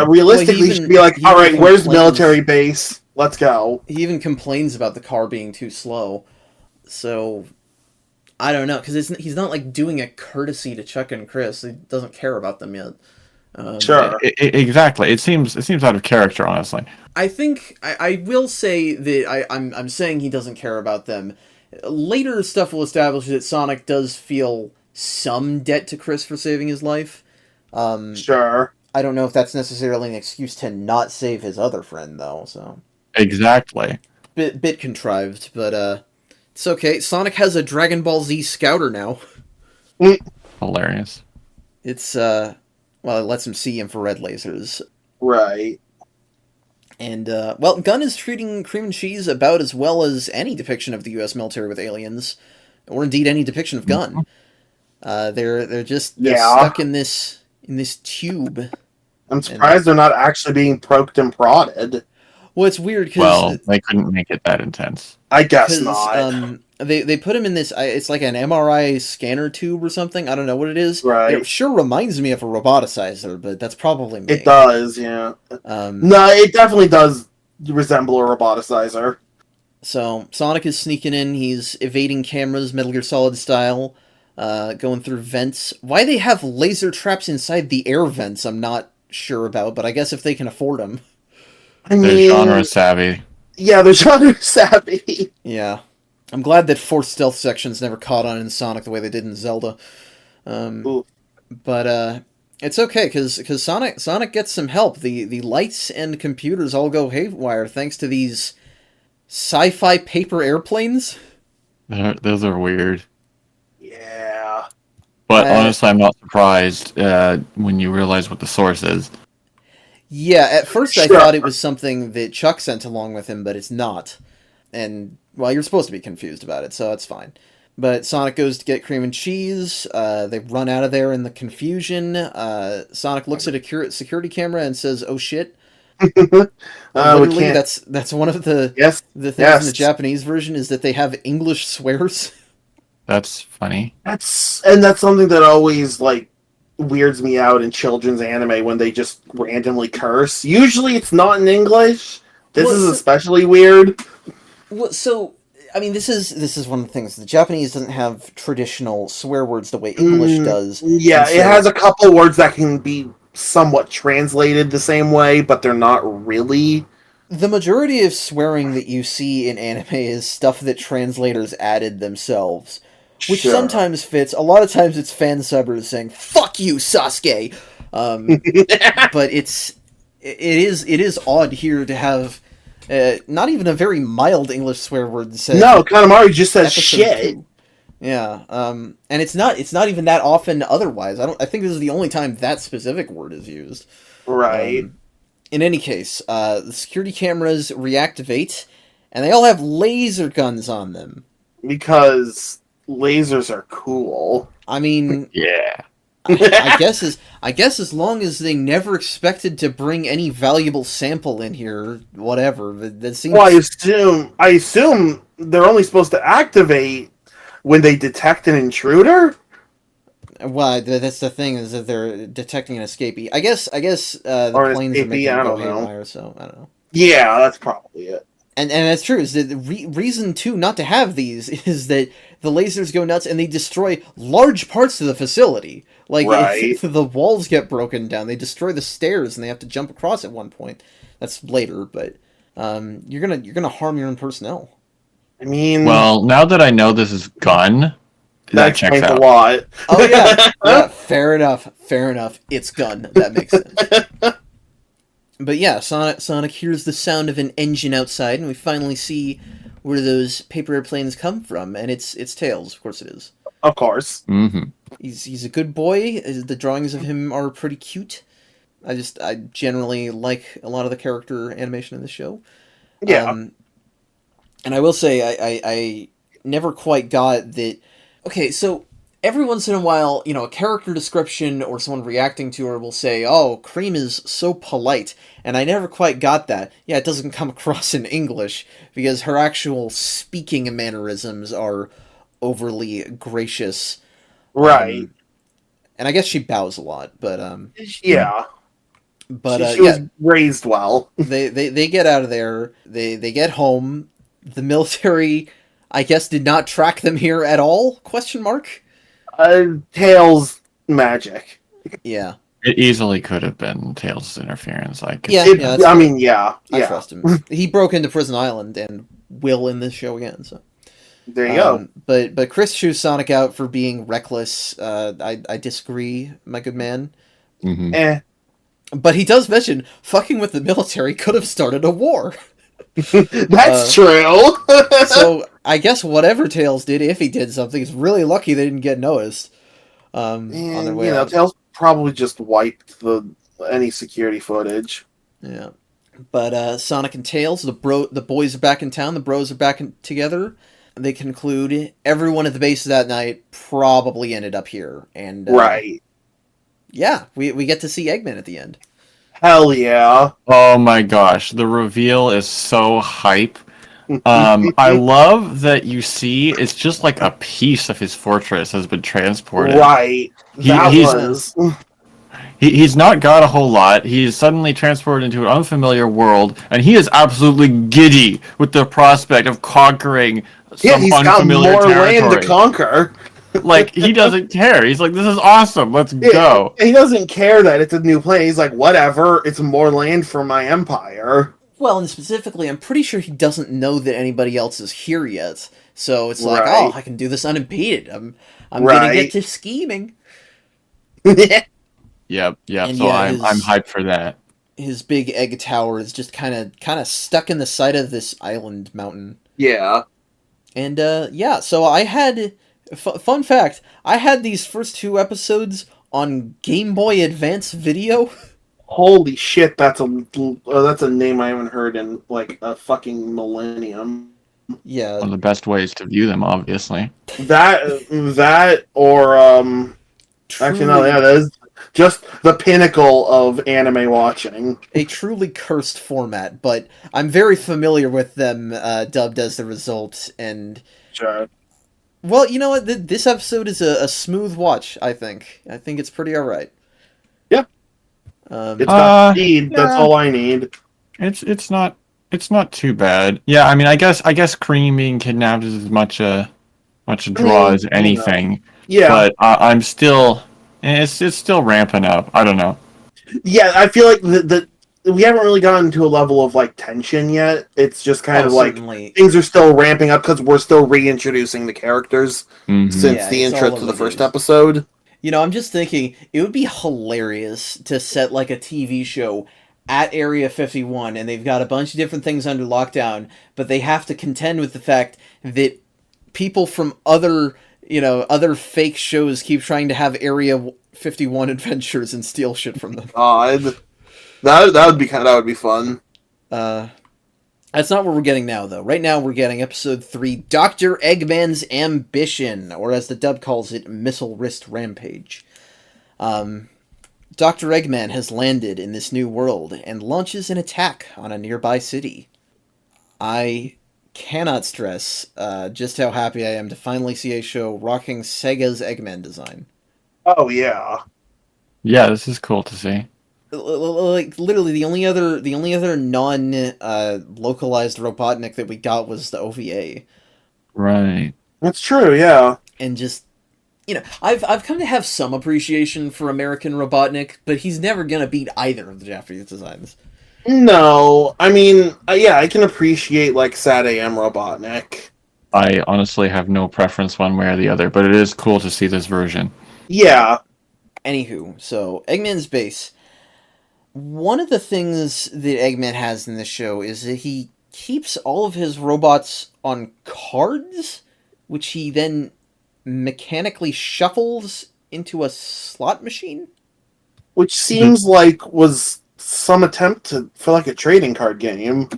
realistically, he should be like, all right, where's the military base? Let's go. He even complains about the car being too slow. So, I don't know, because he's not, like, doing a courtesy to Chuck and Chris. He doesn't care about them yet. Sure. Exactly. It seems out of character, honestly. I think I will say that I'm saying he doesn't care about them. Later stuff will establish that Sonic does feel some debt to Chris for saving his life. Sure. I don't know if that's necessarily an excuse to not save his other friend, though. So Exactly. bit contrived, but it's okay. Sonic has a Dragon Ball Z Scouter now. Hilarious. It's well, it lets him see infrared lasers. Right. And, well, Gunn is treating Cream and Cheese about as well as any depiction of the U.S. military with aliens, or indeed any depiction of Gunn. They're stuck in this tube. I'm surprised they're not actually being poked and prodded. Well, it's weird because... Well, they couldn't make it that intense. I guess not. They put him in this... It's like an MRI scanner tube or something. I don't know what it is. Right. It sure reminds me of a roboticizer, but that's probably me. It does, yeah. No, it definitely does resemble a roboticizer. So, Sonic is sneaking in. He's evading cameras, Metal Gear Solid style, going through vents. Why they have laser traps inside the air vents, I'm not sure about, but I guess if they can afford them. They're genre savvy. Yeah, they're genre savvy. Yeah. I'm glad that forced stealth sections never caught on in Sonic the way they did in Zelda. But it's okay, because Sonic gets some help. The lights and computers all go haywire thanks to these sci-fi paper airplanes. Those are weird. Yeah. But honestly, I'm not surprised when you realize what the source is. Yeah, at first I thought it was something that Chuck sent along with him, but it's not. And, well, you're supposed to be confused about it, so it's fine. But Sonic goes to get Cream and Cheese. They run out of there in the confusion. Sonic looks at a security camera and says, "Oh shit." Literally, that's one of the things in the Japanese version is that they have English swears. That's funny. That's something that always weirds me out in children's anime when they just randomly curse. Usually it's not in English. This is especially weird. Well, so I mean, this is one of the things. The Japanese doesn't have traditional swear words the way English does. Yeah, it has a couple words that can be somewhat translated the same way, but they're not really. The majority of swearing that you see in anime is stuff that translators added themselves, which sometimes fits. A lot of times it's fan subbers saying "fuck you, Sasuke," but it is odd here to have not even a very mild English swear word said. No, Kanemaru just says shit. 2. Yeah, and it's not even that often otherwise. I think this is the only time that specific word is used. Right. In any case, the security cameras reactivate, and they all have laser guns on them. Because lasers are cool. I mean, yeah. I guess as long as they never expected to bring any valuable sample in here, whatever. That seems. Well, I assume they're only supposed to activate when they detect an intruder. Well, that's the thing, is that they're detecting an escapee. I guess the planes are making them go haywire, so I don't know. Yeah, that's probably it. And that's true. Is that the reason too not to have these is that the lasers go nuts and they destroy large parts of the facility. Like if the walls get broken down, they destroy the stairs and they have to jump across at one point. That's later, but you're gonna harm your own personnel. I mean, well, now that I know this is Gun, that checks out a lot. Oh yeah, fair enough. It's Gun. That makes sense. But yeah, Sonic hears the sound of an engine outside, and we finally see where those paper airplanes come from, and it's Tails. Of course it is. Of course. Mm-hmm. He's a good boy. The drawings of him are pretty cute. I generally like a lot of the character animation in the show. Yeah. And I will say I never quite got that. Okay, so every once in a while, a character description or someone reacting to her will say, "Oh, Cream is so polite," and I never quite got that. Yeah, it doesn't come across in English because her actual speaking mannerisms are overly gracious. Right. And I guess she bows a lot, but yeah. But she was raised well. They get out of there. They get home. The military, I guess, did not track them here at all? Question mark. Tails magic. Yeah. It easily could have been Tails' interference. That's I fair. mean, yeah. I trust him. He broke into Prison Island and will in this show again. So There you go. But Chris chews Sonic out for being reckless. I disagree, my good man. Mm-hmm. But he does mention fucking with the military could have started a war. That's true. So I guess whatever Tails did, if he did something, is really lucky they didn't get noticed. On their way out. Tails probably just wiped any security footage. Yeah. But Sonic and Tails, the boys are back in town. The bros are back together. They conclude everyone at the base that night probably ended up here, and right. Yeah, we get to see Eggman at the end. Hell yeah! Oh my gosh, the reveal is so hype. I love that you see it's just like a piece of his fortress has been transported. Right. He's not got a whole lot. He's suddenly transported into an unfamiliar world, and he is absolutely giddy with the prospect of conquering some unfamiliar got more territory. land to conquer. Like, he doesn't care. He's like, this is awesome. Let's go. He doesn't care that it's a new planet. He's like, whatever. It's more land for my empire. Well, and specifically, I'm pretty sure he doesn't know that anybody else is here yet. So it's like, oh, I can do this unimpeded. I'm gonna get to scheming. Yep. And so I'm hyped for that. His big egg tower is just kind of stuck in the side of this island mountain. Yeah. And so I had fun fact, I had these first 2 episodes on Game Boy Advance Video. Holy shit, that's a name I haven't heard in like a fucking millennium. Yeah. One of the best ways to view them, obviously. That or actually no, yeah, that is just the pinnacle of anime watching. A truly cursed format, but I'm very familiar with them dubbed as the result, and sure. Well, you know what? This episode is a smooth watch, I think. I think it's pretty alright. Yeah. It's got speed, that's all I need. It's not too bad. Yeah, I mean I guess Cream being kidnapped is as much a draw as anything. Yeah. But I'm still it's still ramping up. I don't know. Yeah, I feel like we haven't really gotten to a level of like tension yet. It's just kind of like things are still ramping up because we're still reintroducing the characters since the intro to the first episode. You know, I'm just thinking it would be hilarious to set like a TV show at Area 51, and they've got a bunch of different things under lockdown, but they have to contend with the fact that people from other fake shows keep trying to have Area 51 adventures and steal shit from them. That would be fun. That's not what we're getting now, though. Right now, we're getting episode 3, Dr. Eggman's Ambition, or as the dub calls it, Missile Wrist Rampage. Dr. Eggman has landed in this new world and launches an attack on a nearby city. I cannot stress just how happy I am to finally see a show rocking Sega's Eggman design. Oh, yeah. Yeah, this is cool to see. Like literally, the only other non localized Robotnik that we got was the OVA. Right. That's true. Yeah. And just I've come to have some appreciation for American Robotnik, but he's never gonna beat either of the Japanese designs. No, I mean, I can appreciate like Sad AM Robotnik. I honestly have no preference one way or the other, but it is cool to see this version. Yeah. Anywho, so Eggman's base. One of the things that Eggman has in this show is that he keeps all of his robots on cards, which he then mechanically shuffles into a slot machine. Which seems like was some attempt for like a trading card game.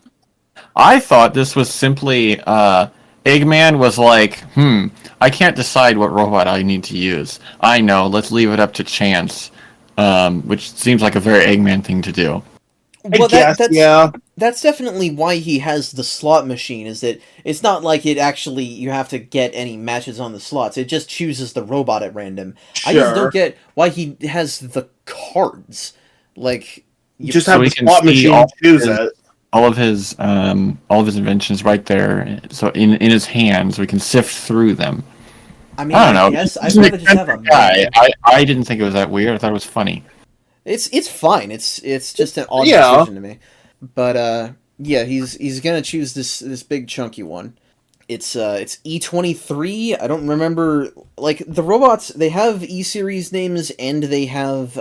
I thought this was simply Eggman was like, I can't decide what robot I need to use. I know, let's leave it up to chance. Which seems like a very Eggman thing to do. Well, that's definitely why he has the slot machine, is that it's not like it actually, you have to get any matches on the slots. It just chooses the robot at random. Sure. I just don't get why he has the cards. Like, you just have the slot machine choose it. All of his inventions right there. So in his hands, we can sift through them. I mean, I don't know. Yes, I'd rather just have a guy. I didn't think it was that weird. I thought it was funny. It's fine. It's just an odd Yeah. decision to me. But yeah, he's gonna choose this big chunky one. It's E23. I don't remember, like, the robots, they have E series names and they have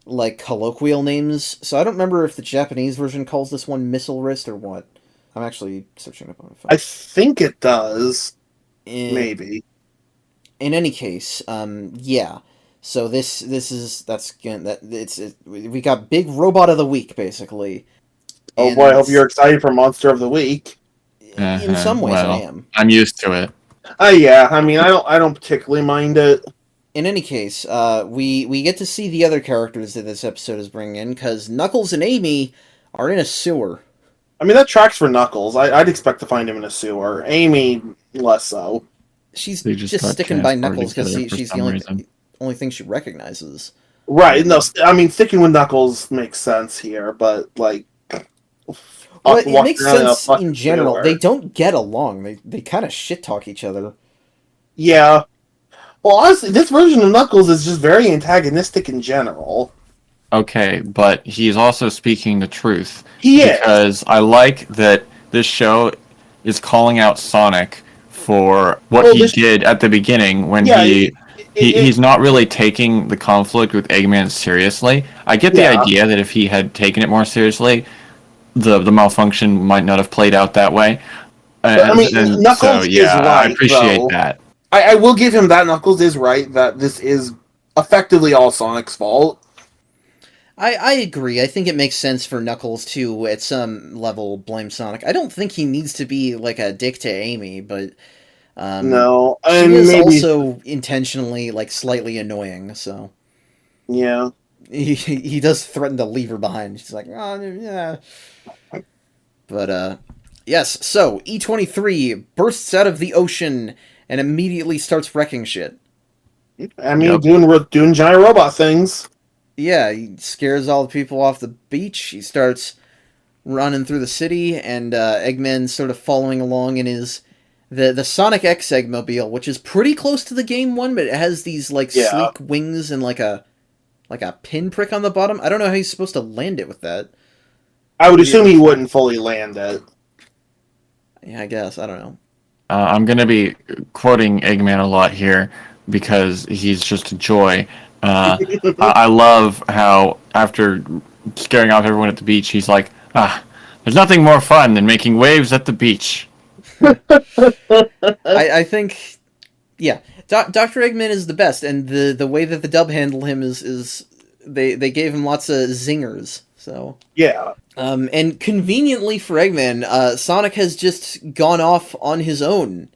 like colloquial names. So I don't remember if the Japanese version calls this one Missile Wrist or what. I'm actually searching up on my phone. I think it does. In, Maybe. in any case, yeah. So we got big robot of the week basically. Oh And boy, I hope you're excited for Monster of the Week. in some ways, I am. I'm used to it. Yeah, I mean, I don't particularly mind it. In any case, we get to see the other characters that this episode is bringing in, because Knuckles and Amy are in a sewer. I mean, that tracks for Knuckles. I'd expect to find him in a sewer. Amy, less so. She's They just got sticking by transported Knuckles because together for she's the some only reason. only thing she recognizes. Right, no, I mean, sticking with Knuckles makes sense here, but, like... Well, it makes walking around sense a in general. sewer. They don't get along. They kind of shit talk each other. Yeah. Well, honestly, this version of Knuckles is just very antagonistic in general. Okay, but he's also speaking the truth. He is. Because I like that this show is calling out Sonic for what he did at the beginning when he's not really taking the conflict with Eggman seriously. I get the idea that if he had taken it more seriously, the malfunction might not have played out that way. I mean, Knuckles is right, I appreciate though. that. I will give him that. Knuckles is right that this is effectively all Sonic's fault. I agree. I think it makes sense for Knuckles to, at some level, blame Sonic. I don't think he needs to be like a dick to Amy, but no, she is also intentionally like slightly annoying. So yeah, he does threaten to leave her behind. She's like, oh yeah, but yes. So E23 bursts out of the ocean and immediately starts wrecking shit. I mean, doing giant robot things. Yeah, he scares all the people off the beach. He starts running through the city, and Eggman's sort of following along in his the Sonic X Eggmobile, which is pretty close to the game one, but it has these like sleek wings and like a pinprick on the bottom. I don't know how he's supposed to land it with that. I would assume he wouldn't fully land it. Yeah, I guess. I don't know. I'm going to be quoting Eggman a lot here because he's just a joy. I love how after scaring off everyone at the beach, he's like, there's nothing more fun than making waves at the beach. I think, yeah, Dr. Eggman is the best, and the way that the dub handle him is they gave him lots of zingers. So yeah. And conveniently for Eggman, Sonic has just gone off on his own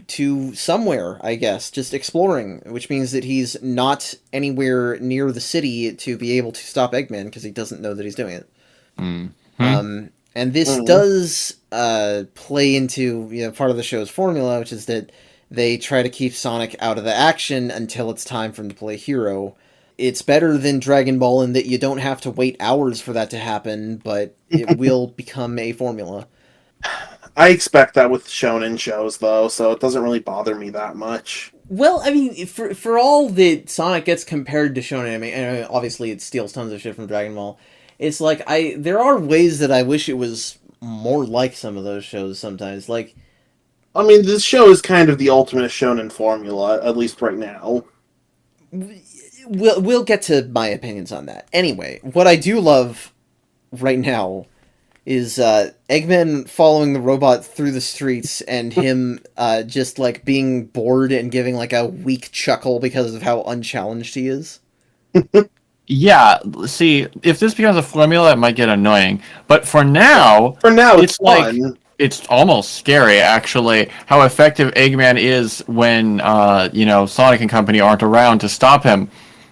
to somewhere, I guess, just exploring, which means that he's not anywhere near the city to be able to stop Eggman because he doesn't know that he's doing it. Mm-hmm. And this does play into part of the show's formula, which is that they try to keep Sonic out of the action until it's time for him to play hero. It's better than Dragon Ball in that you don't have to wait hours for that to happen, but it will become a formula. I expect that with shonen shows, though, so it doesn't really bother me that much. Well, I mean, for all that Sonic gets compared to shonen anime, and obviously it steals tons of shit from Dragon Ball, it's like, there are ways that I wish it was more like some of those shows sometimes. Like, I mean, this show is kind of the ultimate shonen formula, at least right now. We'll get to my opinions on that. Anyway, what I do love right now is Eggman following the robot through the streets and him just like being bored and giving like a weak chuckle because of how unchallenged he is. Yeah, see, if this becomes a formula, it might get annoying. But for now, It's fun. Like, it's almost scary, actually, how effective Eggman is when Sonic and company aren't around to stop him.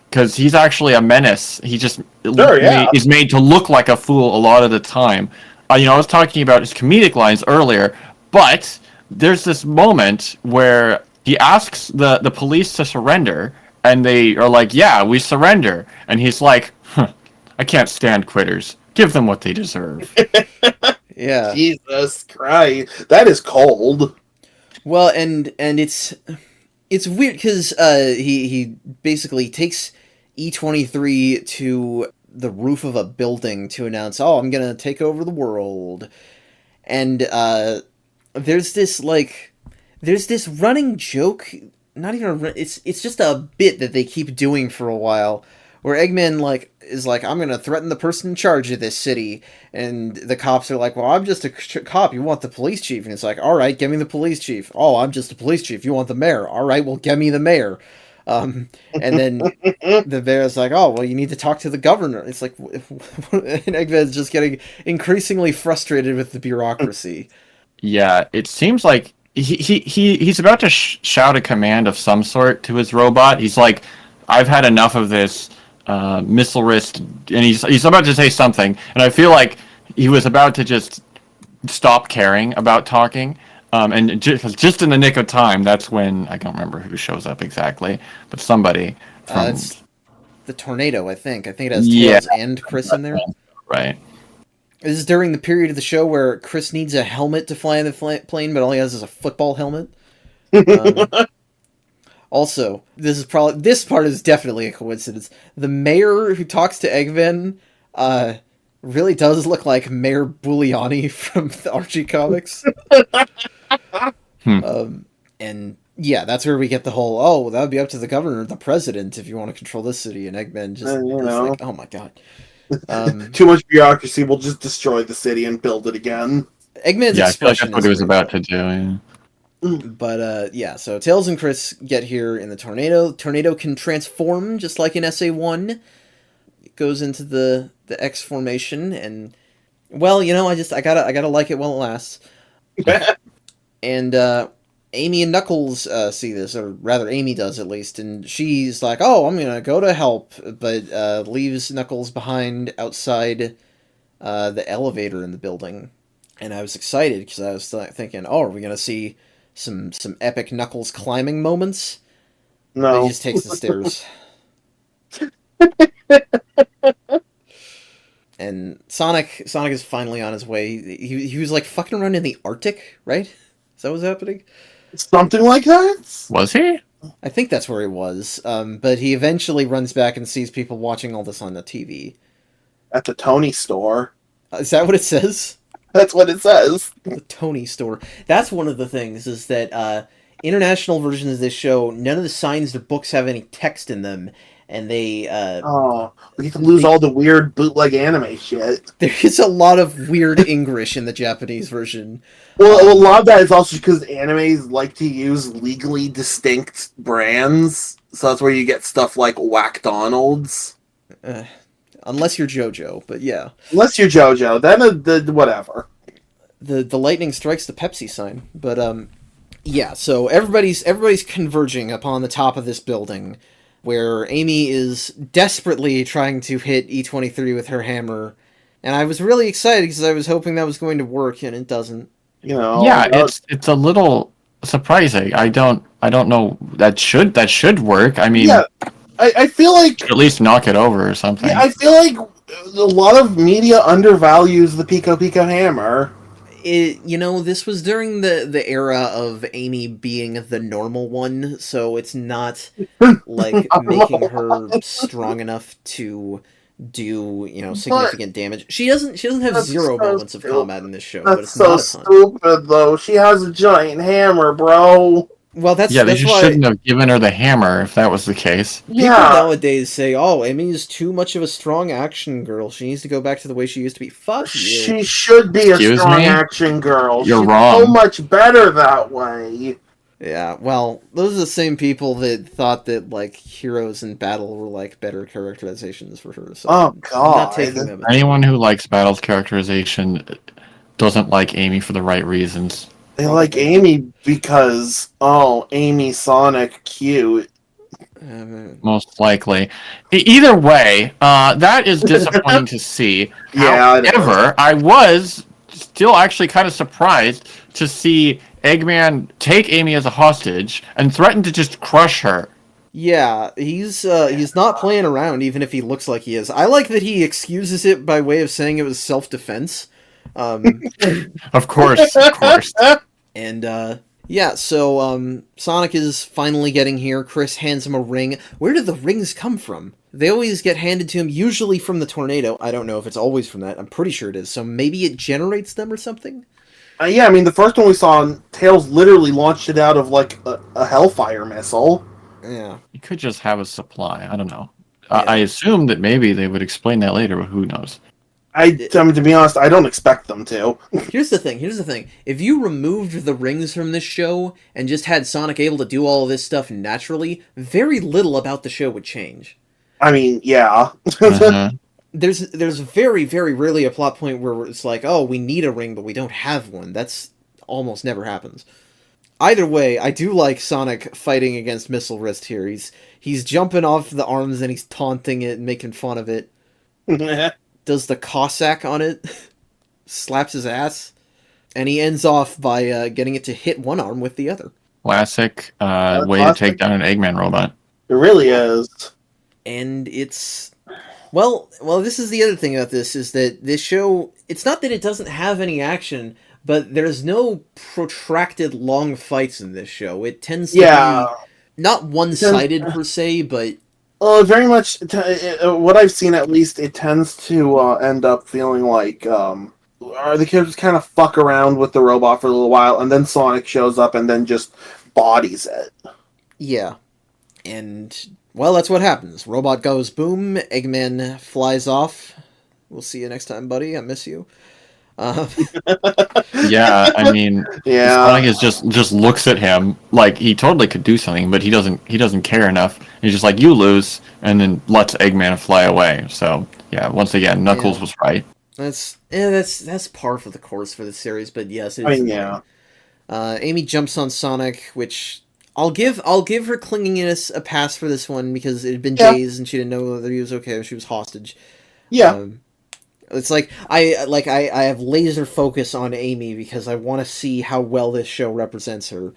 Because he's actually a menace. He just is made to look like a fool a lot of the time. I was talking about his comedic lines earlier, but there's this moment where he asks the police to surrender, and they are like, yeah, we surrender. And he's like, I can't stand quitters. Give them what they deserve. Yeah. Jesus Christ. That is cold. Well, and it's weird because he basically takes E23 to the roof of a building to announce, "Oh, I'm gonna take over the world." And there's this running joke. Not even it's just a bit that they keep doing for a while, where Eggman is like, "I'm gonna threaten the person in charge of this city," and the cops are like, "Well, I'm just a cop. You want the police chief?" And it's like, "All right, give me the police chief." "Oh, I'm just a police chief. You want the mayor?" "All right, well, give me the mayor." And then the mayor's like, "Oh, well, you need to talk to the governor." It's like, and Eggman's just getting increasingly frustrated with the bureaucracy. Yeah, it seems like he's about to shout a command of some sort to his robot. He's like, "I've had enough of this missile wrist," and he's about to say something, and I feel like he was about to just stop caring about talking. And just in the nick of time, that's when I don't remember who shows up exactly, but somebody from It's the tornado. I think it has Tails and Chris in there. Right. This is during the period of the show where Chris needs a helmet to fly in the plane, but all he has is a football helmet. Also, this part is definitely a coincidence. The mayor who talks to Eggman really does look like Mayor Bulliani from the Archie comics. And yeah, that's where we get the whole, "Oh, that would be up to the governor or the president if you want to control this city," and Eggman just is like, "Oh my god." Too much bureaucracy will just destroy the city and build it again. Eggman's I feel like expression that's what he was about to do. Yeah. But yeah, so Tails and Chris get here in the tornado. Tornado can transform just like in SA1. It goes into the X formation, and well, I gotta like it while it lasts. And Amy and Knuckles see this, or rather Amy does at least, and she's like, "Oh, I'm gonna go to help," but leaves Knuckles behind outside the elevator in the building. And I was excited because I was thinking, "Oh, are we gonna see some epic Knuckles climbing moments?" No. But he just takes the stairs. And Sonic is finally on his way. He was like fucking around in the Arctic, right? Is that what's happening? Something like that? Was he? I think that's where he was. But he eventually runs back and sees people watching all this on the TV. At the Tony store. Is that what it says? That's what it says. The Tony store. That's one of the things, is that international versions of this show, none of the signs or books have any text in them. And they... we get to lose all the weird bootleg anime shit. There is a lot of weird English in the Japanese version. Well, a lot of that is also because animes like to use legally distinct brands. So that's where you get stuff like Whack-Donald's. Unless you're JoJo, but yeah. Unless you're JoJo, then whatever. The lightning strikes the Pepsi sign. But yeah, so everybody's converging upon the top of this building, where Amy is desperately trying to hit E23 with her hammer. And I was really excited because I was hoping that was going to work, and it doesn't. Yeah, it's a little surprising. I don't know, that should work. I mean, yeah, I feel like at least knock it over or something. Yeah, I feel like a lot of media undervalues the Pico Pico hammer. This was during the era of Amy being the normal one, so it's not like making her strong enough to do significant damage. She doesn't have zero moments of combat in this show, but it's not a ton. Stupid though. She has a giant hammer, bro. Well, they just shouldn't have given her the hammer if that was the case. People nowadays say, "Oh, Amy is too much of a strong action girl. She needs to go back to the way she used to be." Fuck you. She should be a strong action girl. You're She's wrong. so much better that way. Yeah, well, those are the same people that thought that heroes in battle were better characterizations for her. So oh God! I'm not taking them. Anyone who likes battle's characterization doesn't like Amy for the right reasons. They like Amy because, Amy Sonic cute. Most likely. Either way, that is disappointing to see. Yeah, however, I was still actually kind of surprised to see Eggman take Amy as a hostage and threaten to just crush her. Yeah, he's not playing around, even if he looks like he is. I like that he excuses it by way of saying it was self-defense. Of course. And, yeah, so, Sonic is finally getting here. Chris hands him a ring. Where did the rings come from? They always get handed to him, usually from the tornado. I don't know if it's always from that. I'm pretty sure it is. So maybe it generates them or something? Yeah, I mean, the first one we saw, Tails literally launched it out of, like, a Hellfire missile. Yeah. You could just have a supply. I don't know. Yeah. I assume that maybe they would explain that later, but who knows? I mean, to be honest, I don't expect them to. Here's the thing. If you removed the rings from this show and just had Sonic able to do all of this stuff naturally, very little about the show would change. I mean, yeah. Uh-huh. There's very, very rarely a plot point where it's like, oh, we need a ring, but we don't have one. That's almost never happens. Either way, I do like Sonic fighting against Missile Wrist here. He's jumping off the arms and he's taunting it and making fun of it. Does the Cossack on it, slaps his ass, and he ends off by getting it to hit one arm with the other. Classic way to take down an Eggman robot. It really is. And it's... Well, this is the other thing about this, is that this show, it's not that it doesn't have any action, but there's no protracted long fights in this show. It tends to be not one-sided per se, but... Very much, what I've seen at least, it tends to end up feeling like the characters kind of fuck around with the robot for a little while, and then Sonic shows up and then just bodies it. Yeah. And, well, that's what happens. Robot goes boom, Eggman flies off. We'll see you next time, buddy. I miss you. Yeah, I mean, Sonic is just looks at him like he totally could do something, but he doesn't care enough. He's just like, you lose, and then lets Eggman fly away. So yeah, once again, Knuckles was right. That's par for the course for the series, but yes, it is. Amy jumps on Sonic, which I'll give her clinginess a pass for this one because it had been days and she didn't know whether he was okay or she was hostage. Yeah. It's like I have laser focus on Amy because I want to see how well this show represents her.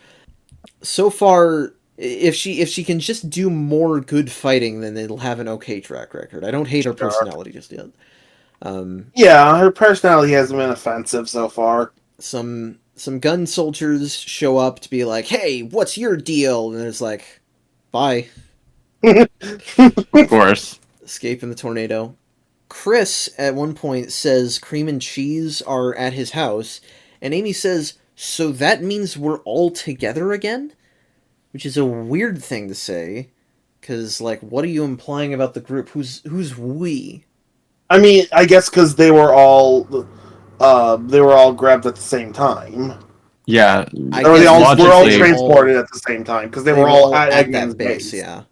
So far, if she can just do more good fighting, then it'll have an okay track record. I don't hate her personality just yet. Her personality hasn't been offensive so far. Some gun soldiers show up to be like, "Hey, what's your deal?" And there's like, "Bye." Of course. Escape in the tornado. Chris, at one point, says cream and cheese are at his house, and Amy says, so that means we're all together again? Which is a weird thing to say, because, like, what are you implying about the group? Who's we? I mean, I guess because they were all grabbed at the same time. Yeah. Or they all were all transported at the same time, because they were all at Eggman's base. Yeah.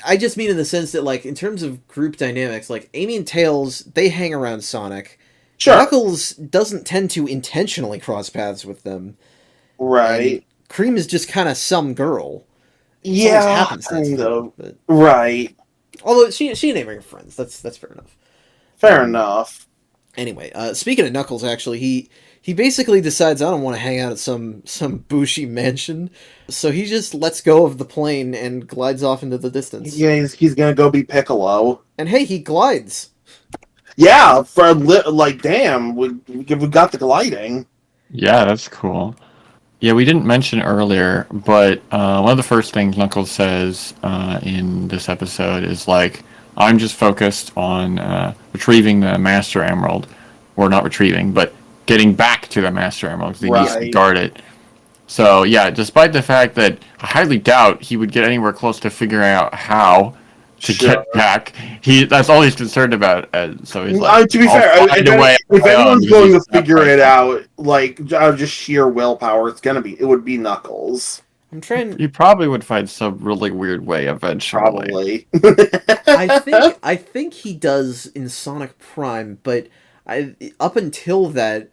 I just mean in the sense that, like, in terms of group dynamics, like, Amy and Tails, they hang around Sonic. Sure. Knuckles doesn't tend to intentionally cross paths with them. Right. And Cream is just kind of some girl. Kind of. But... Right. Although, she and Amy are friends. That's fair enough. Fair enough. Anyway, speaking of Knuckles, actually, he basically decides, I don't want to hang out at some Bushi mansion, so he just lets go of the plane and glides off into the distance. Yeah, he's gonna go be Piccolo. And hey, he glides. Yeah, damn, we got the gliding. Yeah, that's cool. Yeah, we didn't mention earlier, but one of the first things Knuckles says in this episode is like, I'm just focused on retrieving the Master Emerald. Or not retrieving, but getting back to the Master Emerald because he needs to guard it. So, yeah, despite the fact that I highly doubt he would get anywhere close to figuring out how to get back, that's all he's concerned about. So he's like, to be fair, if anyone's going to figure it out, like, out of just sheer willpower, it would be Knuckles. I'm trying. He probably would find some really weird way eventually. Probably. I think he does in Sonic Prime, but up until that,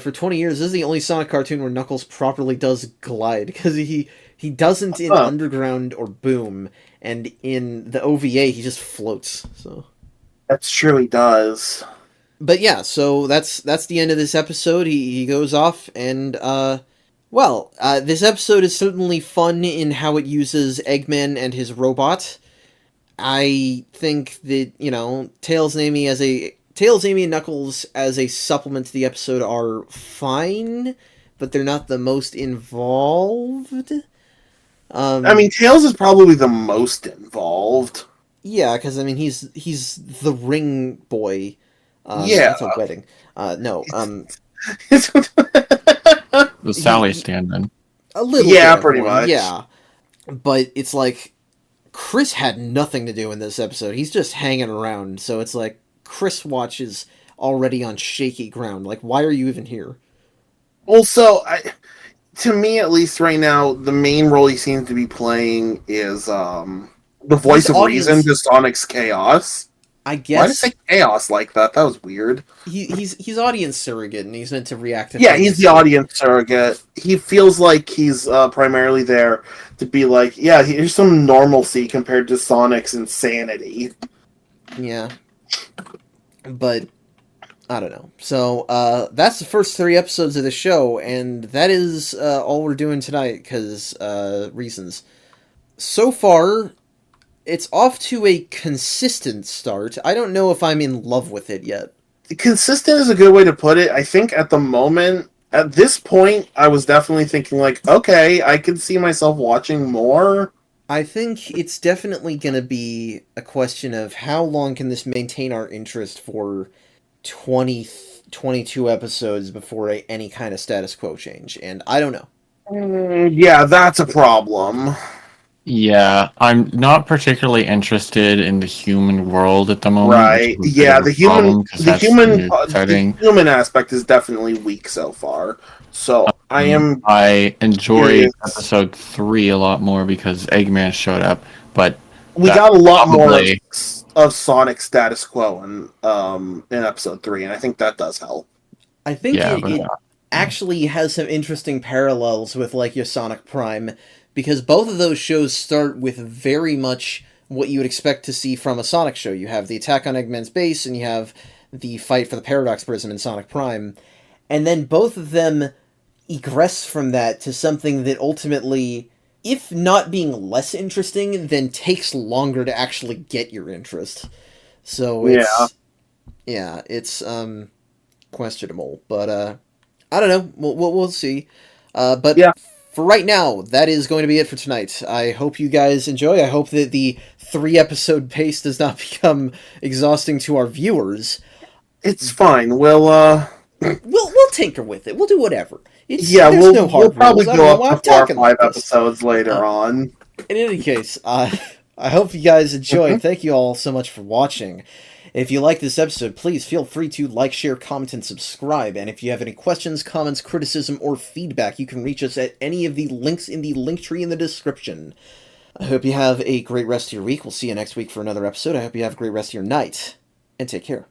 for 20 years, this is the only Sonic cartoon where Knuckles properly does glide, because he doesn't in Underground or Boom, and in the OVA he just floats. So that's true, he does. But yeah, so that's the end of this episode. He goes off, and this episode is certainly fun in how it uses Eggman and his robot. I think that Tails, Amy, and Knuckles as a supplement to the episode are fine, but they're not the most involved. I mean, Tails is probably the most involved. Yeah, because I mean he's the ring boy. Yeah. That's a wedding. No. The Sally He stand-in. a little bit Yeah, of pretty one, much. yeah. But it's like Chris had nothing to do in this episode. He's just hanging around. So it's like Chris Watch is already on shaky ground. Like, why are you even here? Also, to me at least right now, the main role he seems to be playing is the He's voice of reason audience. to Sonic's chaos. I Why did I say guess chaos like that? That was weird. he's audience surrogate, and he's meant to react to Yeah, things. he's the So audience surrogate. He feels like he's primarily there to be like, yeah, here's some normalcy compared to Sonic's insanity. yeah, but I don't know. So that's the first 3 episodes of the show, and that is all we're doing tonight because reasons. So far, it's off to a consistent start. I don't know if I'm in love with it yet. Consistent is a good way to put it. I think at the moment, at this point, I was definitely thinking like, okay, I could see myself watching more. I think it's definitely going to be a question of how long can this maintain our interest for 20, 22 episodes before any kind of status quo change, and I don't know. Yeah, that's a problem. Yeah, I'm not particularly interested in the human world at the moment, which is Right. a bit Yeah, of a problem because that's the the setting. human aspect is definitely weak so far. So I am I enjoyed curious. episode 3 a lot more because Eggman showed up, but We that got a lot more probably of Sonic status quo in episode 3, and I think that does help. I think yeah, it actually has some interesting parallels with like your Sonic Prime, because both of those shows start with very much what you would expect to see from a Sonic show. You have the attack on Eggman's base, and you have the fight for the Paradox Prism in Sonic Prime, and then both of them egress from that to something that ultimately, if not being less interesting, then takes longer to actually get your interest. So Yeah. it's questionable, but I don't know. We'll see. But Yeah. for right now, that is going to be it for tonight. I hope you guys enjoy. I hope that the 3 episode pace does not become exhausting to our viewers. It's fine. We'll tinker with it. We'll do whatever. Yeah, There's no we'll hard rules. probably I don't go know up why to I'm 4 or talking 5 like this. episodes later on. In any case, I hope you guys enjoyed. Thank you all so much for watching. If you like this episode, please feel free to like, share, comment, and subscribe. And if you have any questions, comments, criticism, or feedback, you can reach us at any of the links in the link tree in the description. I hope you have a great rest of your week. We'll see you next week for another episode. I hope you have a great rest of your night, and take care.